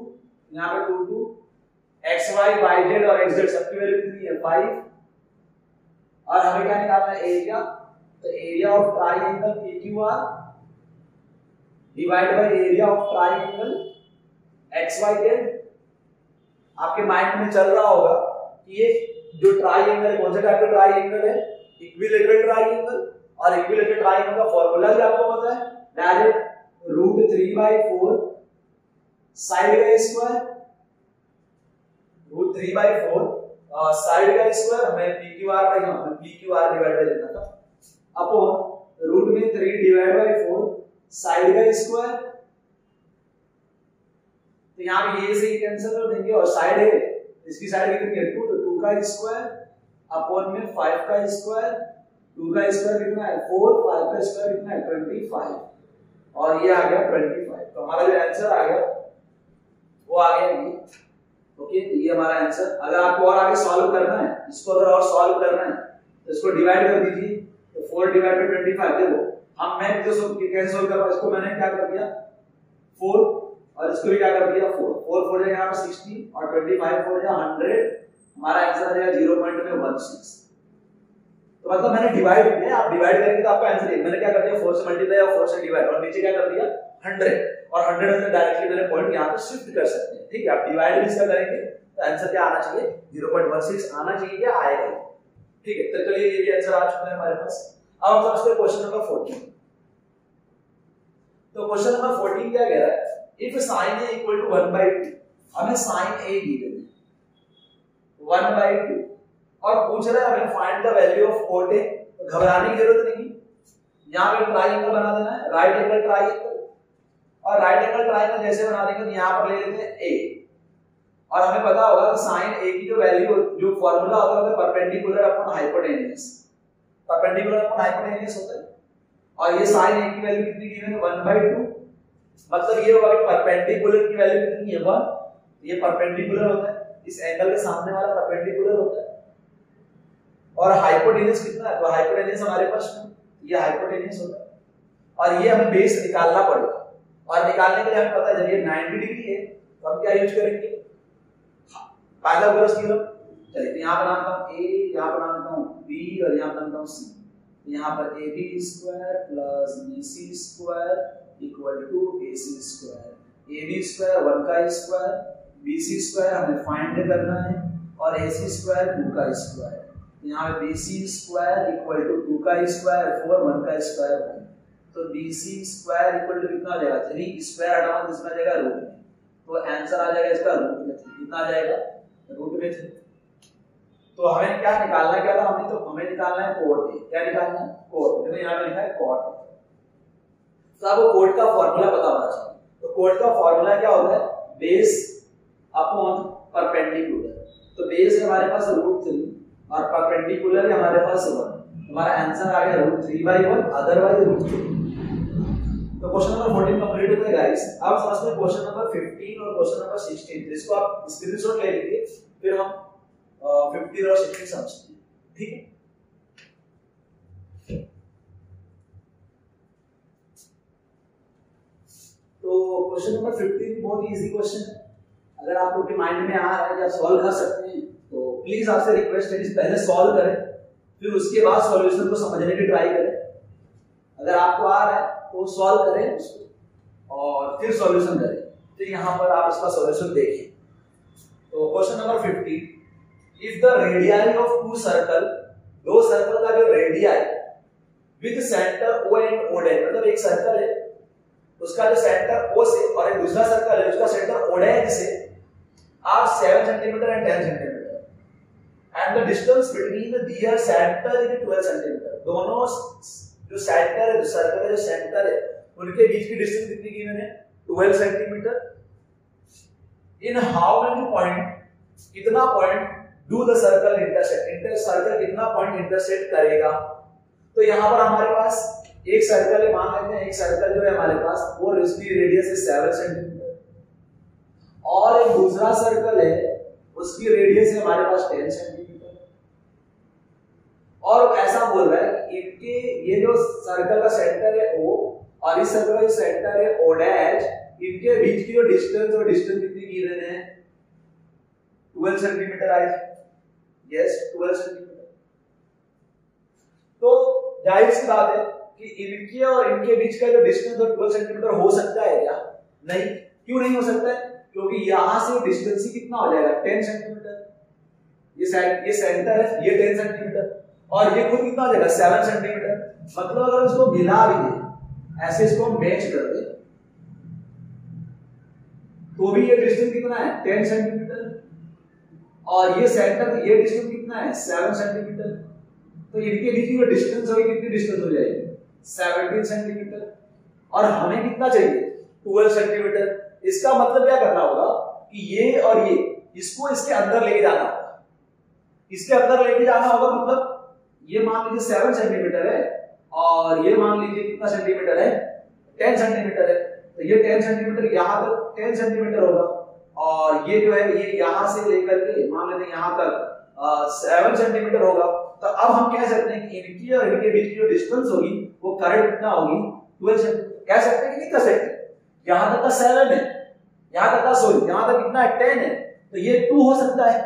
A: यहाँ पे 2 2। XY, YZ और XZ सबकी वैल्यू कितनी है? 5। और हमें क्या निकालना है? एरिया। तो area of triangle PQR divide by area of triangle XYZ। आपके माइंड में चल रहा होगा कि ये जो ट्राइंगल है कौन सा टाइप का ट्राइंगल है? Equilateral triangle. और इक्विलेटरल ट्राइंगल का फार्मूला भी आपको पता है, डायरेक्ट √3/4 साइड का स्क्वायर, √3/4 साइड का स्क्वायर, हमें PQR डिवाइड बाय देना था, अपॉन रूट में 3 डिवाइड बाय 4 साइड का स्क्वायर। तो यहाँ पे ये से ही कैंसिल कर देंगे और साइड है, इसकी साइड कितनी है? 2, तो 2 का स्क्वायर अपॉन में 5 का स्क्वायर। 2 का स्क्वायर कितना है? 4, 5 का स्क्वायर कितना है? 25 और ये आ गया 25। तो हमारा जो आंसर आ गया वो आ गया ये। ओके, तो ये हमारा आंसर। अगर आपको और आगे सॉल्व करना है, इसको अगर और सॉल्व करना है तो इसको डिवाइड कर दीजिए। तो 4 डिवाइड बाय 25, देखो हम मैं कैसे सॉल्व कर रहा हूं, इसको मैंने क्या कर दिया 4 और इसको भी क्या कर दिया 4 4 जाएगा यहाँ पे 60 और 25 4 जाएगा 100। हमारा आंसर आ जाएगा 0.16। तो मतलब मैंने डिवाइड किया, आप डिवाइड करेंगे तो आपका आंसर है। मैंने क्या कर दिया 4 से मल्टीप्लाई और 4 से डिवाइड और नीचे क्या कर दिया 100 और 100 से डायरेक्टली मैंने पॉइंट यहाँ पे शिफ्ट कर सकते हैं। ठीक है, आप डिवाइड भी इसका करेंगे तो आंसर क्या आना चाहिए? 0.16 आना चाहिए, क्या आएगा? ठीक है, तो चलिए ये भी आंसर आ चुका है हमारे पास। अब हम समझते हैं क्वेश्चन नंबर 14। तो क्वेश्चन नंबर 14 क्या कह रहा है? If sin a equal to 1/2, हमें sin a गिवन है 1/2 और पूछ रहा है हमें find the value of cot a। तो घबराने की जरूरत नहीं, यहाँ पे ट्राइंगल बना देना है, राइट एंगल ट्राइंगल। और राइट एंगल ट्राइंगल जैसे बना देंगे तो यहाँ पर ले लेते हैं a और हमें पता होगा कि sin a की जो वैल्यू, जो फार्मूला होता है perpendicular upon hypotenuse, perpendicular upon hypotenuse होता है। और ये sin a की वैल्यू कितनी गिवन है? 1/2। मतलब ये होगा कि परपेंडिकुलर की वैल्यू कितनी है? 1। ये परपेंडिकुलर होता है, इस एंगल के सामने वाला परपेंडिकुलर होता है। और हाइपोटेन्यूज कितना है? तो हाइपोटेन्यूज हमारे पास ये हाइपोटेन्यूज होता है और ये हमें बेस निकालना पड़ेगा। और निकालने के लिए हमें पता है जब ये 90 डिग्री है तो हम क्या यूज करेंगे? Pythagoras theorem. चलिए तो यहाँ बनाता हूँ a, यहाँ बनाता हूँ b और यहाँ बनाता हूँ c। यहाँ पर ab² plus bc² equal to ac²। ab² 1 का स्क्वायर, bc² हमें फाइंड करना है और ac² 2 का स्क्वायर। यहाँ पे bc² इक्वल टू 2 का स्क्वायर 4 1 का स्क्वायर 1। तो bc² इक्वल टू कितना आ जाएगा? 3 स्क्वायर हटाओ कितना आ जाएगा? रूट में। तो आंसर आ जाएगा इसका रूट में 3। कितना आ जाएगा? रूट में 3। तो हमें क्या निकालना क्या था? हमने तो हमें निकालना है cot a। क्या निकालना है? cot। देखो यहाँ पे लिखा है cot। तो आपको cot का फार्मूला पता होना चाहिए। तो cot का फार्मूला क्या होता है? Base upon perpendicular. तो बेस है हमारे पास √3 और परपेंडिकुलर है हमारे पास 1। हमारा आंसर आ गया √3/1, अदरवाइज √3। तो क्वेश्चन नंबर 14 कंप्लीट हो गया गाइस। अब समझते हैं क्वेश्चन नंबर 15 और क्वेश्चन नंबर 16, जिसको आप स्क्रीनशॉट ले लीजिए, फिर हम 15 और 16 समझते हैं, ठीक है। तो क्वेश्चन नंबर 15 बहुत इजी क्वेश्चन है। अगर आप लोग के माइंड में आ रहा है कि आप सॉल्व कर सकते हैं तो प्लीज आपसे रिक्वेस्ट है कि पहले सॉल्व करें, फिर उसके बाद सॉल्यूशन को समझने की ट्राई करें। अगर आपको आ रहा है तो सॉल्व करें उसको और फिर सॉल्यूशन करें। तो यहाँ पर आप इसका सॉल्यूशन देखिए। तो question number 15, if the radii of two circle, दो सर्कल का जो radii with centre O and O', मतलब एक सर्कल है उसका जो सेंटर O से और एक दूसरा सर्कल है उसका सेंटर O' से are 7 centimetre and 10 centimetre and the distance between their centre is 12 centimetre. दोनों जो सेंटर है, सर्कल का जो सेंटर है, उनके बीच की डिस्टेंस कितनी गिवन है? 12 centimetre. In how many point, कितना point do the circle intersect, circle कितना पॉइंट इंटरसेक्ट करेगा? तो यहाँ पर हमारे पास एक सर्कल है, मान लेते हैं एक सर्कल जो है हमारे पास वो उसकी रेडियस है 7 सेंटीमीटर और एक दूसरा सर्कल है उसकी रेडियस है हमारे पास 10 सेंटीमीटर। और ऐसा बोल रहा है कि इनके ये जो सर्कल का सेंटर है O और इस सर्कल का जो सेंटर है O', इनके बीच की जो डिस्टेंस और डिस्टेंस कितनी गिवन है? 12 सेंटीमीटर आई। Yes, 12 centimetre. तो जाहिर सी बात है कि इनके और इनके बीच का जो डिस्टेंस और 12 सेंटीमीटर हो सकता है क्या? नहीं। क्यों नहीं हो सकता है? क्योंकि यहां से डिस्टेंस ही कितना हो जाएगा? 10 सेंटीमीटर। ये सेंटर है, ये 10 सेंटीमीटर और ये खुद कितना हो जाएगा? 7 सेंटीमीटर। मतलब अगर उसको मिला भी दे, ऐसे इसको हम मैच कर दे, तो भी ये डिस्टेंस कितना है? 10 सेंटीमीटर और ये सेंटर, ये डिस्टेंस कितना है? 7 सेंटीमीटर। तो इनके बीच की जो डिस्टेंस होगी कितनी डिस्टेंस हो जाएगी? 17 सेंटीमीटर। और हमें कितना चाहिए? 12 सेंटीमीटर। इसका मतलब क्या करना होगा कि ये और ये इसको इसके अंदर लेके जाना होगा। इसके अंदर लेके जाना होगा मतलब ये मान लीजिए 7 सेंटीमीटर है और ये मान लीजिए कितना सेंटीमीटर है? 10 सेंटीमीटर है। तो ये 10 सेंटीमीटर यहाँ तक 10 सेंटीमीटर होगा और ये जो है ये यहाँ से लेकर के मान लेते हैं यहाँ तक 7 सेंटीमीटर होगा। तो अब हम कह सकते हैं कि इनकी और इनके बीच की जो डिस्टेंस होगी वो करेक्ट कितना होगी? 12 सेंटीमीटर। कह सकते हैं कि नहीं कह सकते? यहाँ तक का 7 है, यहाँ तक का सॉरी यहाँ तक कितना है? 10 है। तो ये 2 हो सकता है।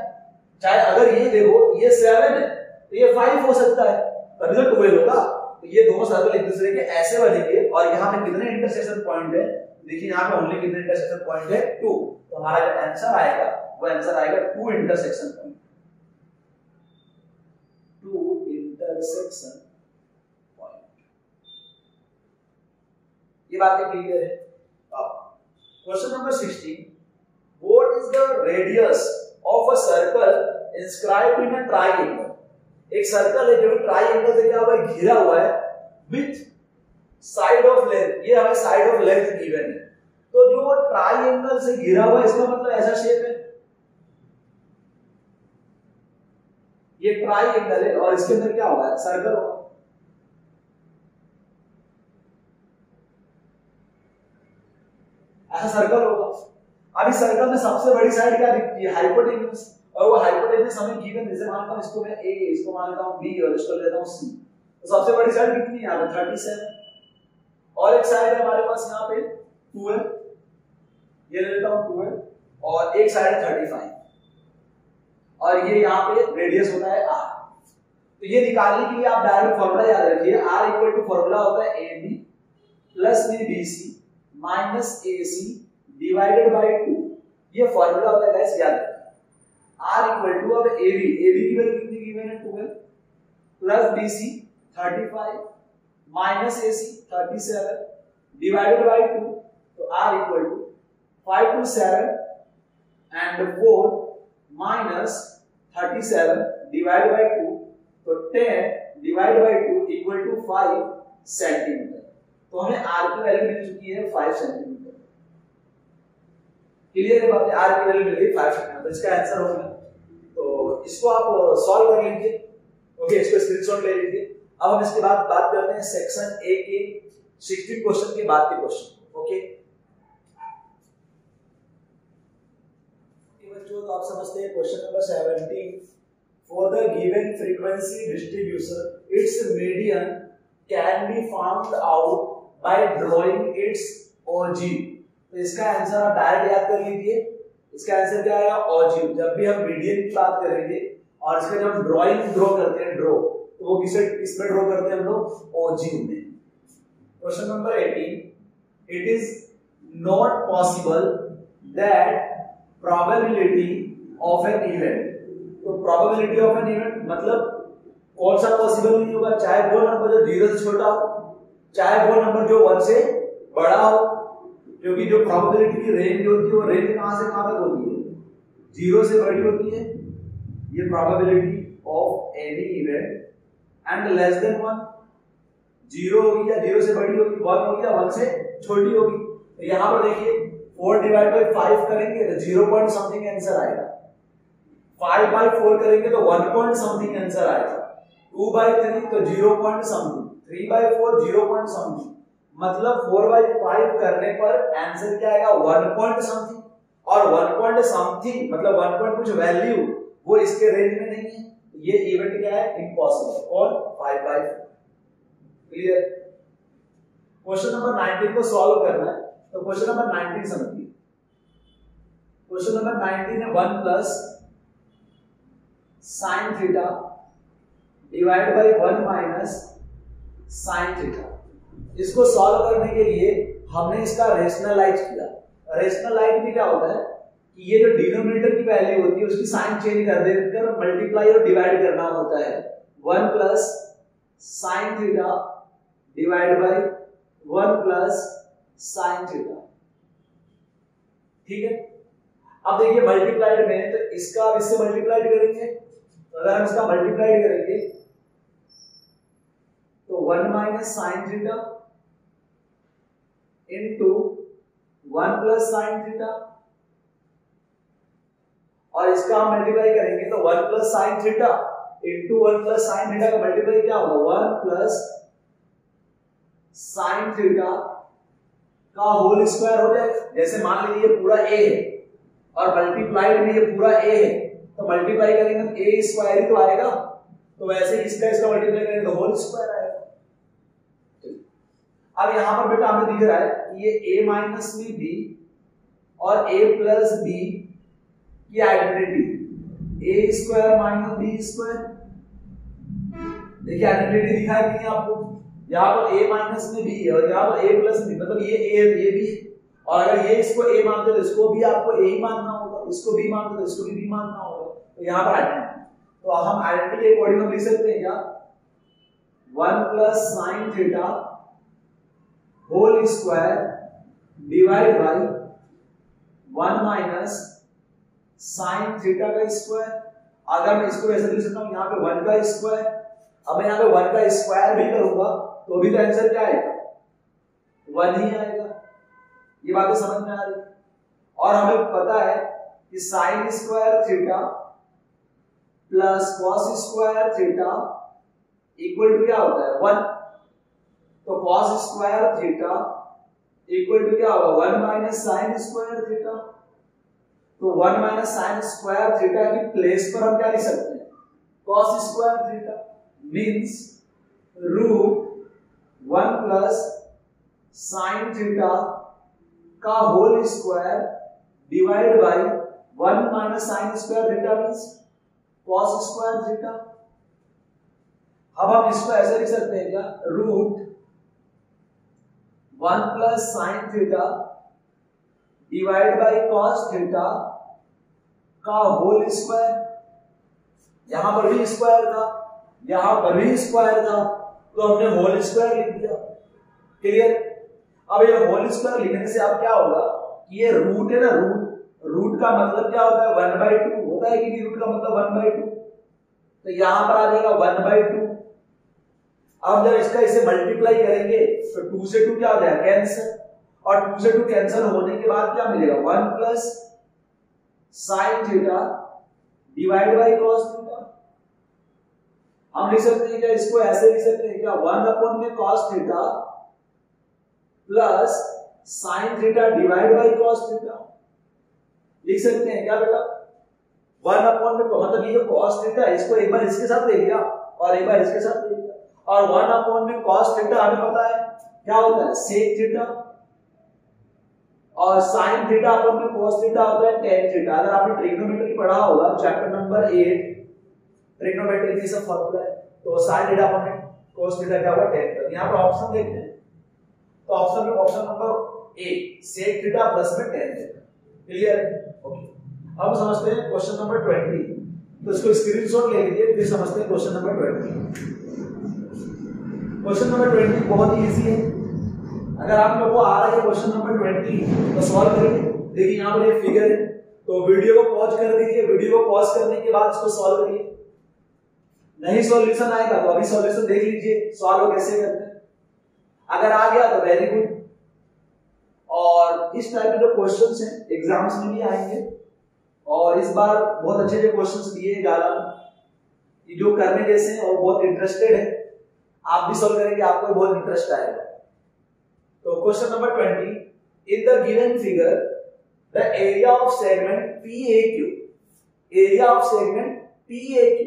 A: चाहे अगर ये देखो ये 7 है तो ये 5 हो सकता है, तभी तो 12 होगा। तो ये दोनों सर्कल एक दूसरे के ऐसे बनेंगे और यहाँ पे कितने इंटरसेक्शन पॉइंट है? देखिए यहाँ पे ओनली कितने इंटरसेक्शन पॉइंट है? 2। तो हमारा जो आंसर आएगा वो आंसर आएगा 2 इंटरसेक्शन पॉइंट। 2 intersection point. ये बातें क्लियर है? Question number 16, what is the radius of a circle inscribed in a triangle? एक सर्कल है जो ट्रायंगल से क्या हुआ है? घिरा हुआ है विथ साइड ऑफ लेंथ। ये हमें साइड ऑफ लेंथ गिवन है। तो जो ट्रायंगल से घिरा हुआ है इसका मतलब ऐसा शेप है, ये ट्रायंगल है और इसके अंदर क्या होगा? सर्कल होगा। ऐसा सर्कल होगा। अब इस सर्कल में सबसे बड़ी साइड क्या दिखती है? हाइपोटेन्यूज। और वो हाइपोटेन्यूज हमें गिवन, जैसे मान लेता हूं इसको मैं A, इसको मान लेता हूं B और इसको ले लेता हूं C। तो सबसे बड़ी साइड कितनी है? यहाँ पे 37 और एक साइड है हमारे पास यहाँ पे 12, ये ले लेता हूं 12 और एक साइड है 35 और ये यहाँ पे रेडियस होता है R। तो ये निकालने के लिए आप डायरेक्ट फॉर्मूला याद रखिए। R इक्वल टू फॉर्मूला होता है AB plus BC minus AC divided by 2। ये फॉर्मूला होता है गाइस, याद रखिए। R इक्वल टू अब AB की वैल्यू कितनी गिवन है? 12 plus BC 35 minus AC 37 divided by 2। तो R equal to 5 to 7 and 4 minus 37 divided by 2, तो 10 divided by 2 equal to 5 centimetre. तो हमें R की वैल्यू मिल चुकी है 5 सेंटीमीटर। क्लियर है बात? आर की वैल्यू मिल गई 5 सेकंड, तो इसका आंसर हो गया। तो इसको आप सॉल्व कर लीजिए। ओके, इसको स्क्रीनशॉट ले लीजिए। अब हम इसके बाद बात करते हैं सेक्शन ए के 60 क्वेश्चन के बाद के क्वेश्चन। ओके बच्चों, तो आप समझते हैं question number 17, for the given frequency distribution its median can be found out by drawing its OG. तो इसका आंसर आप डायरेक्ट याद कर लीजिए। इसका आंसर क्या आएगा? ओजी। जब भी हम मीडियन की बात करेंगे और इसका जब ड्राइंग ड्रॉ करते हैं, ड्रॉ, तो वो किसमें ड्रॉ करते हैं हम लोग? ओजी में। Question number 18, it is not possible that probability of an event. तो प्रोबेबिलिटी ऑफ एन इवेंट मतलब कौन सा पॉसिबल नहीं होगा? चाहे वो नंबर जो 0 से छोटा हो, चाहे वो नंबर जो 1 से बड़ा हो, क्योंकि जो प्रोबेबिलिटी की रेंज होती है वो रेंज कहां से कहां तक होती है? 0 से बड़ी होती है। ये probability of any event and less than 1, 0 होगी या 0 से बड़ी होगी, 1 होगी या 1 से छोटी होगी। तो यहां पर देखिए 4 डिवाइड बाय 5 करेंगे तो 0 पॉइंट समथिंग आंसर आएगा। 5 बाय 4 करेंगे तो 1 पॉइंट समथिंग आंसर आएगा। 2 बाय 3 तो 0 point something, 3 by 4 0 point something, मतलब 4 बाय 5 करने पर आंसर क्या आएगा? 1 पॉइंट समथिंग। और 1 पॉइंट समथिंग मतलब 1 पॉइंट कुछ वैल्यू वो इसके रेंज में नहीं है। ये इवेंट क्या है? इम्पॉसिबल। कौन? 5 बाय 4। क्लियर? क्वेश्चन नंबर 19 को सॉल्व करना है, तो क्वेश्चन नंबर 19 समझिए। क्वेश्चन नंबर 19 है 1 plus sine theta divide by 1 minus sine theta. इसको सॉल्व करने के लिए हमने इसका रेशनलाइज किया। रेशनलाइज में क्या होता है कि ये जो डिनोमिनेटर की वैल्यू होती है उसकी साइन चेंज कर देकर मल्टीप्लाई और डिवाइड करना होता है। 1 plus sine theta divide by 1 plus sine theta. ठीक है, अब देखिए मल्टीप्लाइड में तो इसका अब इससे मल्टीप्लाइड करेंगे, तो अगर हम इसका मल्टीप्लाइड करेंगे तो 1 minus sine theta into 1 plus sine theta, और इसका हम मल्टीप्लाई करेंगे तो 1 plus sine theta into 1 plus sine theta का मल्टीप्लाई क्या होगा? 1 प्लस साइन थीटा का होल स्क्वायर हो जाएगा। जैसे मान लीजिए ये पूरा a है और मल्टीप्लाइड में ये पूरा a है, तो मल्टीप्लाई करेंगे तो a स्क्वायर ही तो आएगा, तो वैसे इसका मल्टीप्लाई करेंगे तो होल स्क्वायर आएगा। अब यहां पर बेटा हमें दिख रहा है कि ये a माइनस b और a प्लस b की identity a square minus b square. देखिए आइडेंटिटी दिखाई नहीं है आपको, यहाँ पर a माइनस में b है और यहाँ पर a प्लस b, मतलब ये a है ये b है। और अगर ये इसको a मानते तो इसको भी आपको a ही मानना होगा, इसको b मानते तो इसको भी b मानना होगा। तो यहाँ पर आइडेंटिटी, तो हम आइडेंटिटी के अकॉर्डिंग हम लिख सकते हैं क्या? 1 plus sine theta whole square divide by 1 minus sine theta का स्क्वायर। अगर मैं इसको ऐसे लिख सकता हूँ यहाँ पे 1 का स्क्वायर, अब मैं यहाँ पे 1 का स्क्वायर भी करूंगा तो भी तो आंसर क्या आएगा? 1 ही आएगा। ये बातें समझ में आ रही? और हमें पता है कि sine square theta plus cos square theta equal to क्या होता है? 1। तो cos square theta equal to क्या होगा? 1 माइनस साइन स्क्वायर थीटा। तो 1 माइनस साइन स्क्वायर थीटा की प्लेस पर हम क्या लिख सकते हैं? Cos square theta means root 1 plus sine theta का whole square divide by 1 minus sine square theta means cos square theta. अब हम इसको ऐसे लिख सकते हैं क्या? Root 1 plus sine theta divide by cos theta का होल स्क्वायर। यहां पर भी स्क्वायर था, यहां पर भी स्क्वायर था, तो हमने होल स्क्वायर लिख दिया। क्लियर? अब ये होल स्क्वायर लिखने से अब क्या होगा कि ये रूट है ना, रूट का मतलब क्या होता है? 1/2 होता है कि नहीं? रूट का मतलब 1/2, तो यहां पर आ जाएगा 1/2। अब जब इसका इसे मल्टीप्लाई करेंगे तो 2 से 2 क्या हो जाएगा? कैंसिल, और 2 से 2 कैंसिल होने के बाद क्या मिलेगा 1 plus sine theta divide by cos theta. हम लिख सकते हैं क्या, इसको ऐसे लिख सकते हैं क्या, 1 अपॉन में cos theta plus sine theta divide by cos theta लिख सकते हैं क्या बेटा। 1 अपॉन में मतलब ये जो कॉस थीटा है इसको एक बार इसके साथ ले लिया और एक बार इसके साथ ले लिया, और 1 अपॉन में कॉस थीटा हमें पता है क्या होता है सेक थीटा, और साइन थीटा अपॉन में कॉस थीटा होता है टेन थीटा। अगर आपने ट्रिग्नोमेट्री पढ़ा होगा चैप्टर नंबर 8 ट्रिग्नोमेट्री की सब फॉर्मूला है, तो साइन थीटा अपॉन में कॉस थीटा क्या होगा टेन थीटा। यहां पर ऑप्शन देखते हैं, तो ऑप्शन में option number A sec theta plus में टेन थीटा। क्लियर है? ओके, अब समझते हैं क्वेश्चन नंबर 20। तो इसको स्क्रीनशॉट ले लीजिए, फिर समझते हैं क्वेश्चन नंबर 20। क्वेश्चन नंबर 20 बहुत ही इजी है। अगर आप लोगों को आ रहा है क्वेश्चन नंबर 20 तो सॉल्व करिए। देखिए यहाँ पर ये फिगर है, तो वीडियो को पॉज कर दीजिए, वीडियो को पॉज करने के बाद इसको सॉल्व करिए। नहीं सॉल्यूशन आएगा तो अभी सॉल्यूशन देख लीजिए सॉल्व कैसे करते हैं। अगर आ गया तो वेरी गुड। और इस टाइप के जो क्वेश्चंस हैं एग्जाम्स में भी आएंगे, और इस बार बहुत अच्छे जो क्वेश्चंस दिए गाला ये जो करने जैसे हैं और बहुत इंटरेस्टेड है, आप भी सॉल्व करेंगे, आपको बहुत इंटरेस्ट आएगा। तो question number 20, in the given figure the area of segment PAQ, area of segment PAQ,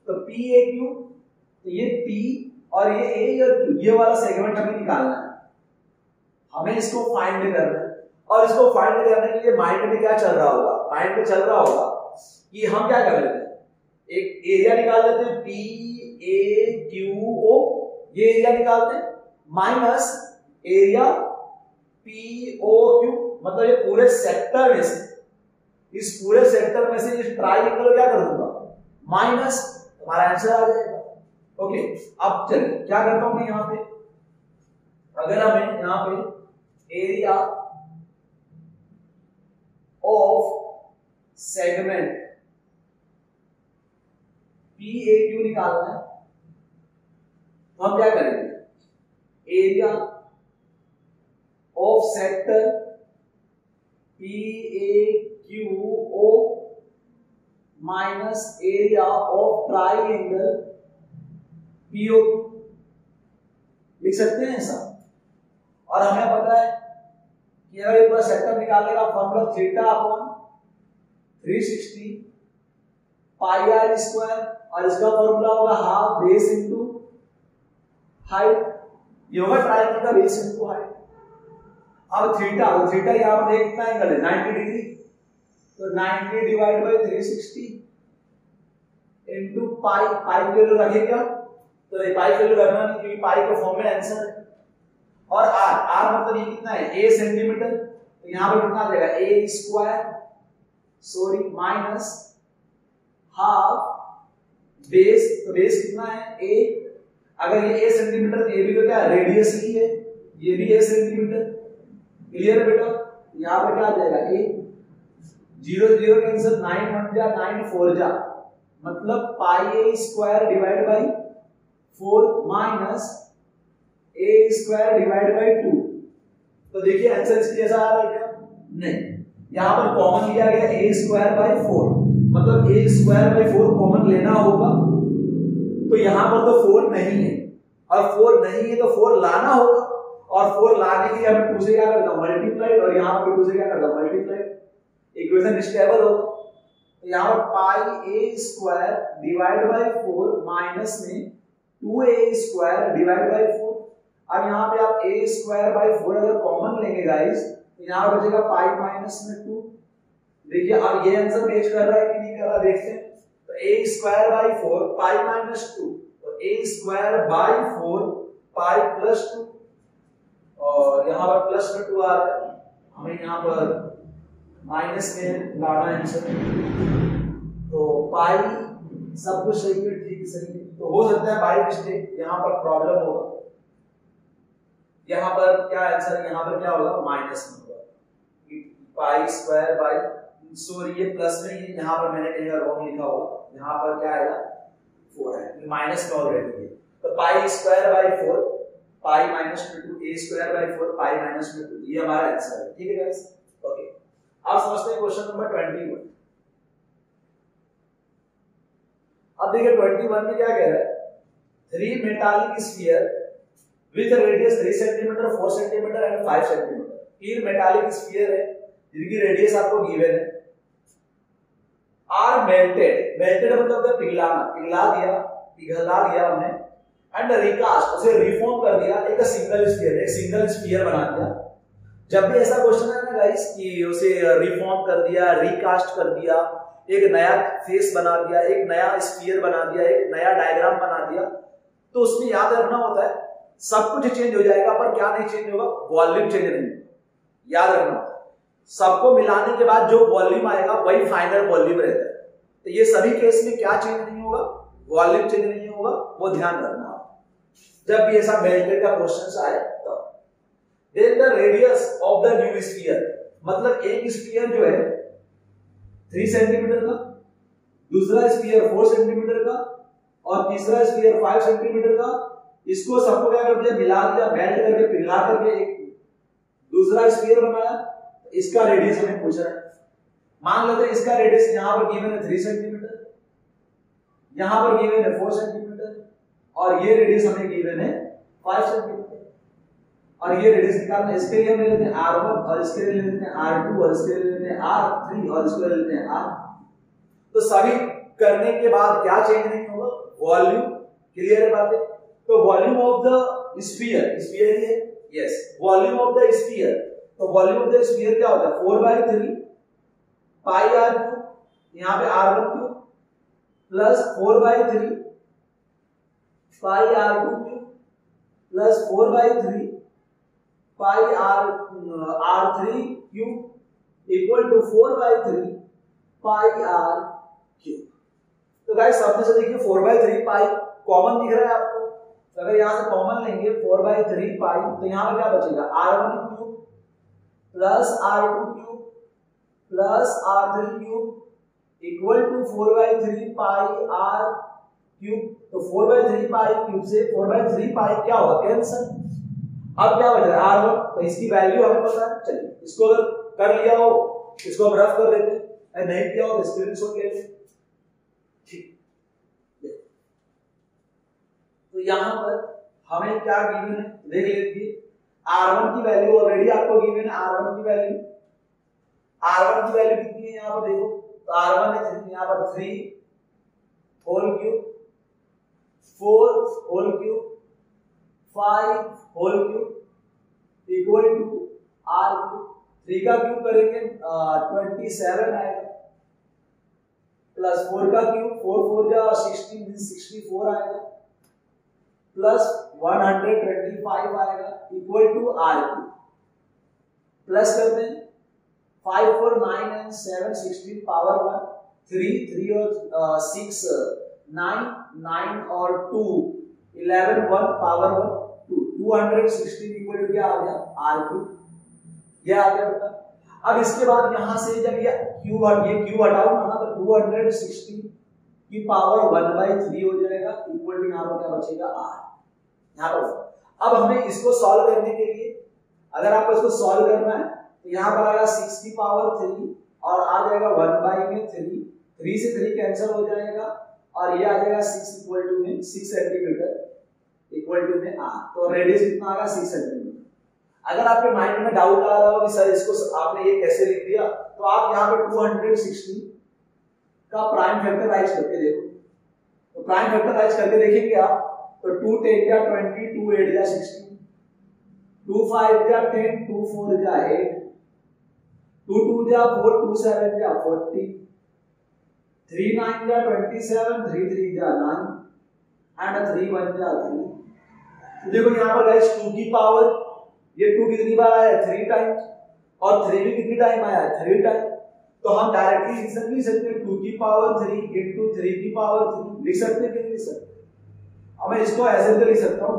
A: तो PAQ तो ये P और ये A और Q, ये वाला सेगमेंट हमें निकालना है, हमें इसको फाइंड करना है। और इसको फाइंड करने के लिए माइंड में क्या चल रहा होगा, माइंड में चल रहा होगा कि हम क्या कर लेते हैं, एक एरिया निकाल लेते हैं PAQO, ये एरिया निकालते हैं, माइनस एरिया POQ, मतलब ये पूरे सेक्टर में से, इस पूरे सेक्टर में से इस ट्राइएंगल क्या कर दूंगा माइनस, हमारा आंसर आ जाएगा। ओके, अब चलिए क्या करता हूं मैं यहां पे, अगर हमें यहां पे एरिया ऑफ सेगमेंट PAQ निकालना है, तो हम क्या करेंगे, area of sector PAQO minus area of triangle POQ लिख सकते हैं ऐसा। और हमें पता है कि अगर ये पूरा सेक्टर निकालने का formula theta upon 360 pi r square, और इसका फॉर्मूला होगा हाफ बेस इनटू हाइट, ये होगा ट्राइएंगल का बेस इनटू हाइट। अब थीटा, तो थीटा यहां पर कितना एंगल है 90 डिग्री, तो 90 डिवाइड बाय 360 इनटू पाई, पाई की वैल्यू रखेगा तो ये पाई की वैल्यू रखना नहीं क्योंकि पाई का फॉर्म में आंसर है। और आर, आर मतलब ये कितना है a सेंटीमीटर, तो यहां पर कितना आ जाएगा a square sorry minus half base, तो बेस कितना है a, अगर ये a सेंटीमीटर तो ये भी तो क्या रेडियस ही है, ये भी a सेंटीमीटर। क्लियर है बेटा? यहां पर क्या आ जाएगा a, 0 0 कैंसिल, 9 1 जा 9 4 जा, मतलब पाई a square divide bye 4 minus a square divide bye 2। तो देखिए आंसर इसके जैसा आ रहा है क्या? नहीं, यहां पर कॉमन लिया गया a स्क्वायर बाय 4, मतलब a स्क्वायर बाय 4 कॉमन लेना होगा, तो यहां पर तो 4 नहीं है, और 4 नहीं है तो 4 लाना होगा, और 4 लाने के लिए हमें 2 से क्या करना मल्टीप्लाई, और यहां पर 2 से क्या करना मल्टीप्लाई, इक्वेशन स्टेबल होगा। तो यहां पर पाई a square divide bye 4 minus में 2a स्क्वायर डिवाइड बाय 4। अब यहां पे आप a स्क्वायर बाय 4 अगर कॉमन लेंगे गाइस, तो यहां बचेगा पाई माइनस में 2। देखिए अब ये आंसर मैच कर रहा है कि नहीं कर रहा देखते हैं। तो a square by 4 pi minus 2, तो a square by 4 pi plus 2, और यहां पर प्लस में 2 आ रहा है, हमें यहां पर माइनस में लाना आंसर, तो पाई सब कुछ सही है, ठीक सही है, तो हो सकता है बाय मिस्टेक यहां पर प्रॉब्लम होगा, यहां पर क्या आंसर, यहां पर क्या होगा माइनस में होगा, पाई स्क्वायर बाय, सॉरी ये प्लस में है, यहां पर मैंने कहीं रॉन्ग लिखा होगा, यहां पर क्या आएगा 4 है, माइनस में ऑलरेडी है, तो pi square by 4 pi minus में 2 a square by 4 pi minus में 2, ये हमारा आंसर है। ठीक है गाइस, ओके। अब समझते हैं क्वेश्चन नंबर 21। अब देखिए 21 में क्या कह रहा है, 3 metallic sphere with radius 3 centimetre, 4 centimetre and 5 centimetre. 3 metallic sphere है जिनकी रेडियस आपको गिवन है, आर मेल्टेड, मेल्टेड मतलब पिघलाना, पिघला दिया हमने, एंड रिकास्ट, उसे रिफॉर्म कर दिया, एक सिंगल स्फीयर बना दिया। जब भी ऐसा क्वेश्चन है ना गाइस कि उसे रिफॉर्म कर दिया, रिकास्ट कर दिया, एक नया फेस बना दिया, एक नया स्फीयर बना दिया, एक नया डायग्राम बना दिया, तो उसमें याद रखना होता है सब कुछ चेंज हो जाएगा पर क्या नहीं चेंज होगा, वॉल्यूम चेंज नहीं। याद रखना, सबको मिलाने के बाद जो वॉल्यूम आएगा वही फाइनल वॉल्यूम रहता है। तो ये सभी केस में क्या चेंज नहीं होगा, वॉल्यूम चेंज नहीं होगा, वो ध्यान रखना आप जब भी ऐसा मेल्टेड का क्वेश्चन आए तब। Then the radius of the new sphere, मतलब एक स्फीयर जो है 3 सेंटीमीटर का, दूसरा स्फीयर 4 सेंटीमीटर का और तीसरा स्फीयर 5 सेंटीमीटर का, इसको सबको क्या कर दिया, मिला दिया, मेल्ट करके पिघला करके एक दूसरा स्फीयर बनाया। इसका रेडियस हमें पूछ रहा है। मान लेते हैं इसका रेडियस यहां पर गिवन है 3 सेंटीमीटर, यहां पर गिवन है 4 सेंटीमीटर और ये रेडियस हमें गिवन है 5 सेंटीमीटर। और ये रेडियस निकालना, इसके लिए हम ले लेते हैं r1 और इसके लिए ले लेते हैं r2 और इसके लिए ले लेते हैं r3 और इसके लिए ले लेते हैं r। तो सभी करने के बाद क्या चेंज नहीं होगा, वॉल्यूम। क्लियर है बातें? तो volume of the sphere, sphere ही है, yes, volume of the sphere. तो वॉल्यूम ऑफ द स्फीयर क्या होता है, 4/3 पाई r3, यहां पे r1 cube plus 4/3 pi r2 cube plus 4/3 pi r3 cube equal to 4/3 pi r cube. तो guys सब में से देखिए 4/3 पाई कॉमन दिख रहा है आपको, तो अगर यहां से कॉमन लेंगे 4/3 पाई, तो यहां पर क्या बचेगा, r1 cube plus r2 cube plus r3 cube equal to 4/3 pi r cube. तो 4/3 पाई क्यूब से 4/3 पाई क्या होगा, कैंसिल। अब क्या बच रहा है, r1, तो इसकी वैल्यू हमें पता है। चलिए इसको अगर कर लिया हो इसको हम रफ कर देते हैं, नहीं किया हो तो स्क्रीनशॉट ले लें। ठीक, तो यहां पर हमें क्या गिवन है देख लीजिए, r1 की वैल्यू ऑलरेडी आपको गिवन है, r1 की वैल्यू कितनी है यहां पर देखो, तो r1 है यहां पर 3 whole cube 4 whole cube 5 whole cube equal to r cube. 3 का क्यूब करेंगे 27 आएगा, प्लस 4 का क्यूब 4 4 जा 16 64 आएगा, प्लस 125 आएगा equal to r cube. Plus करते हैं 5 4 9 and 7 16 पावर 1 3 3 और 6 9 9 और 2 11 1 पावर 1 2 216 इक्वल टू क्या आ गया, r क्यूब। ये आ गया बेटा। अब इसके बाद यहां से जब ये क्यूब हटाओ ना तो 216 की पावर 1/3 हो जाएगा इक्वल टू यहां पर क्या बचेगा, r। यहां पर अब हमें इसको सॉल्व करने के लिए, अगर आपको इसको सॉल्व करना है तो यहां पर आएगा 6 की पावर 3 और आ जाएगा 1/3, 3 से 3 कैंसिल हो जाएगा और ये आ जाएगा 6 इक्वल टू में 6 सेंटीमीटर इक्वल टू में r। तो रेडियस कितना आएगा, 6 सेंटीमीटर। अगर आपके माइंड में डाउट आ रहा हो कि सर इसको आपने ये कैसे लिख दिया, तो आप यहाँ पे 216 का प्राइम फैक्टराइज करके देखो। तो प्राइम फैक्टराइज करके देखेंगे आप तो 2 10 जा 20 2 8 जा 16 2 5 जा 10 2 4 जा 8 2 2 जा 4 2 7 जा 40 3 9 जा 27 3 3 जा 9 एंड 3 1 जा 3। तो देखो यहाँ पर गाइस 2 की पावर, ये 2 कितनी बार आया है, 3 टाइम्स, और 3 भी कितनी टाइम आया है, 3 टाइम। तो हम डायरेक्टली लिख सकते हैं 2 की पावर 3 into 3 की पावर 3 लिख सकते हैं कि नहीं लिख सकते। अब मैं इसको ऐसे तो लिख सकता हूँ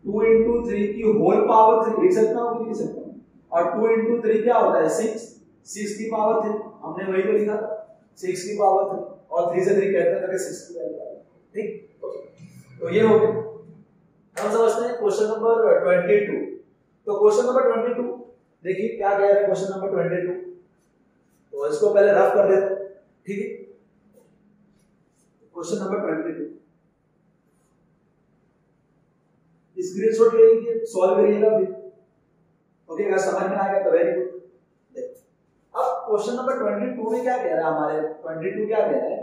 A: 2 into 3 की होल पावर 3 लिख सकता हूँ कि नहीं लिख सकता हूँ। और 2 into 3 क्या होता है, 6 की पावर 3, हमने वही तो लिखा था 6 की पावर 3 और 3 से 3 कहते हैं 6 की पावर। ठीक, तो ये हो गया। नेक्स्ट वन समझते हैं, क्वेश्चन नंबर 22। तो क्वेश्चन नंबर 22 देखिए क्या कह रहा है क्वेश्चन नंबर 22। तो इसको पहले रफ कर देते हैं, ठीक है। क्वेश्चन नंबर 22 स्क्रीनशॉट ले लीजिए, सॉल्व करिएगा फिर। ओके, अगर समझ में आ गया तो वेरी गुड। अब क्वेश्चन नंबर 22 में क्या कह रहा है, हमारे 22 क्या कह रहा है,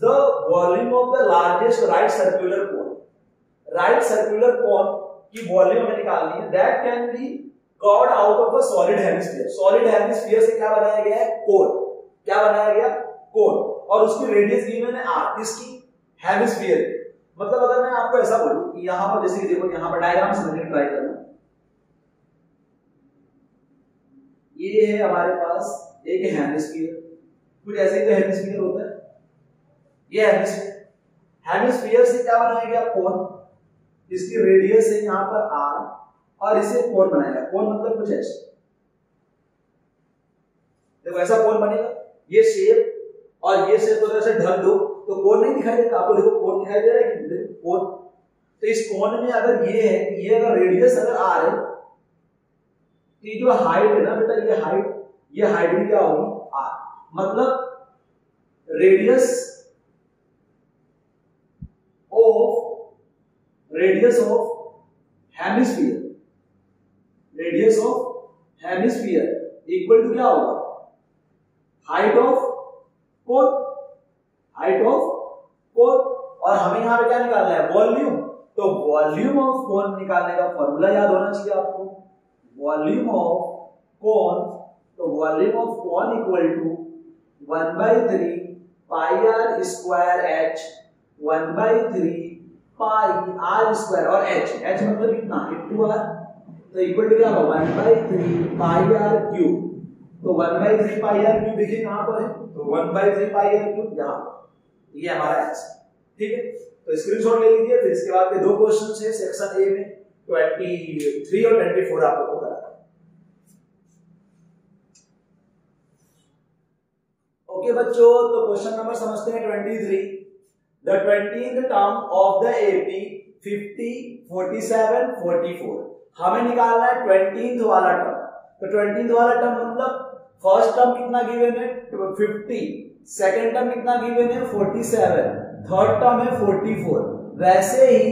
A: the volume of the largest right circular cone, right circular cone की वॉल्यूम हमें निकालनी है, that can be curved out of a solid hemisphere. Solid hemisphere से क्या बनाया गया है, कोन। क्या बनाया गया, कोन, और उसकी रेडियस गिवन है r, इसकी हेमिस्फीयर। मतलब अगर मैं आपको ऐसा बोलूं कि यहां पर जैसे कि देखो, यहां पर डायग्राम समझने की ट्राई करना, ये है हमारे पास एक हेमिस्फीयर, कुछ ऐसे ही हेमिस्फीयर होता है, ये हेमिस्फीयर से क्या बनाया गया, कोन। इसकी रेडियस है यहां पर r, और इसे कोन बनाया, कोन मतलब कुछ ऐसे, देखो ऐसा कोन बनेगा, ये शेप और ये शेप को ऐसे ढक दो तो कोन नहीं दिखाई देगा आपको। देखो कोन दिखाई दे रहा है कि कोन। तो इस कोन में अगर ये है, ये अगर रेडियस अगर r है, तो ये जो हाइट है ना बेटा, ये हाइट भी क्या होगी, r। मतलब radius of hemisphere equal to क्या होगा, हाइट ऑफ कोन। और हमें यहां पे क्या निकालना है, वॉल्यूम। तो वॉल्यूम ऑफ कोन निकालने का फॉर्मूला याद होना चाहिए आपको, वॉल्यूम ऑफ कोन। तो volume of cone equal to 1/3 pi r square h, 1/3 pi r square, और h मतलब कितना, into r। तो इक्वल टू क्या होगा, 1/3 पाई r क्यूब। तो 1/3 पाई r क्यूब देखिए कहां पर है, तो 1/3 पाई r क्यूब यहां, ये हमारा आंसर, ठीक है। तो स्क्रीनशॉट ले लीजिए। फिर इसके बाद के दो क्वेश्चन है सेक्शन ए में, 23 और 24 आपको कराना है। ओके बच्चों, तो क्वेश्चन नंबर समझते हैं 23। The 20th term of the AP 50, 47, 44। हमें निकालना है 20th वाला टर्म। तो 20th वाला टर्म मतलब फर्स्ट टर्म कितना गिवन है, 50, सेकेंड टर्म कितना गिवन है, 47, थर्ड टर्म है 44। वैसे ही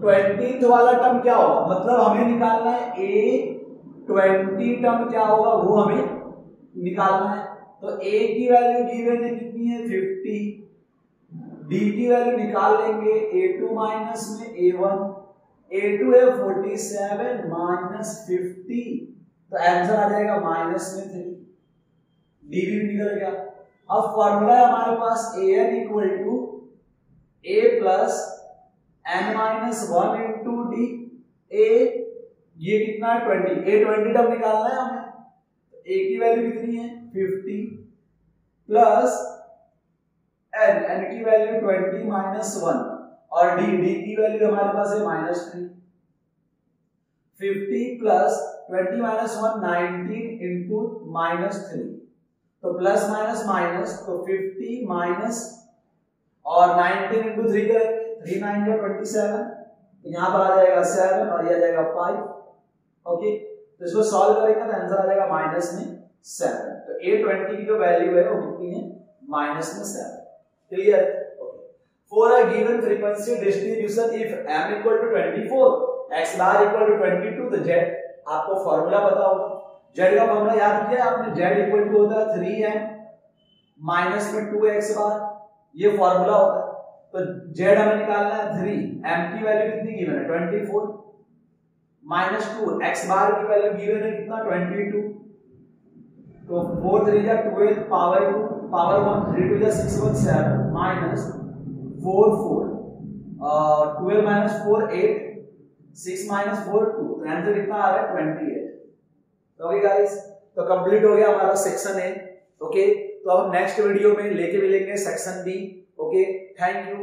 A: 20th वाला टर्म क्या होगा, मतलब हमें निकालना है A20 टर्म क्या होगा, वो हमें निकालना है। तो A की वैल्यू गिवन है कितनी है, 50, D की वैल्यू निकाल लेंगे A2 माइनस में A1, A2 है 47 माइनस 50, तो आंसर आ जाएगा माइनस में 3, D भी निकल गया। अब फॉर्मूला है हमारे पास an equal to a plus n minus 1 into D. a ये कितना है 20, A20 टर्म निकालना है हमें। a की वैल्यू कितनी है 50 प्लस n की वैल्यू 20 माइनस 1, और d की वैल्यू हमारे पास है minus 3। 50 plus 20 minus 1 19 into minus 3, तो प्लस माइनस माइनस, तो 50 माइनस और 19 इंटू 3 करेंगे, 3 9 या 27, तो यहाँ पर आ जाएगा 7 और ये आ जाएगा 5। ओके, तो इसको सॉल्व करेंगे तो आंसर आ जाएगा माइनस में 7। तो A20 की जो वैल्यू है वो कितनी है, माइनस में 7। Clear? For a given frequency distribution if m equal to 24, x bar equal to 22, तो z आपको फॉर्मूला पता होगा। z का फॉर्मूला याद किया आपने, z इक्वल टू होता है 3m माइनस में 2x बार, ये फॉर्मूला होता है। तो z हमें निकालना है 3, m की वैल्यू कितनी गिवन है 24, माइनस 2, x बार की वैल्यू गिवन है कितना 22, तो 4 3 जा 12 पावर 2 पावर 1, 3 2 जा 6 1 7 माइनस 4 4 12 माइनस 4 8, 6 माइनस 4 2, तो आंसर कितना आ रहा है 28। ओके गाइस, तो कंप्लीट हो गया हमारा सेक्शन ए। ओके, तो अब नेक्स्ट वीडियो में लेके मिलेंगे section B. Okay, thank you.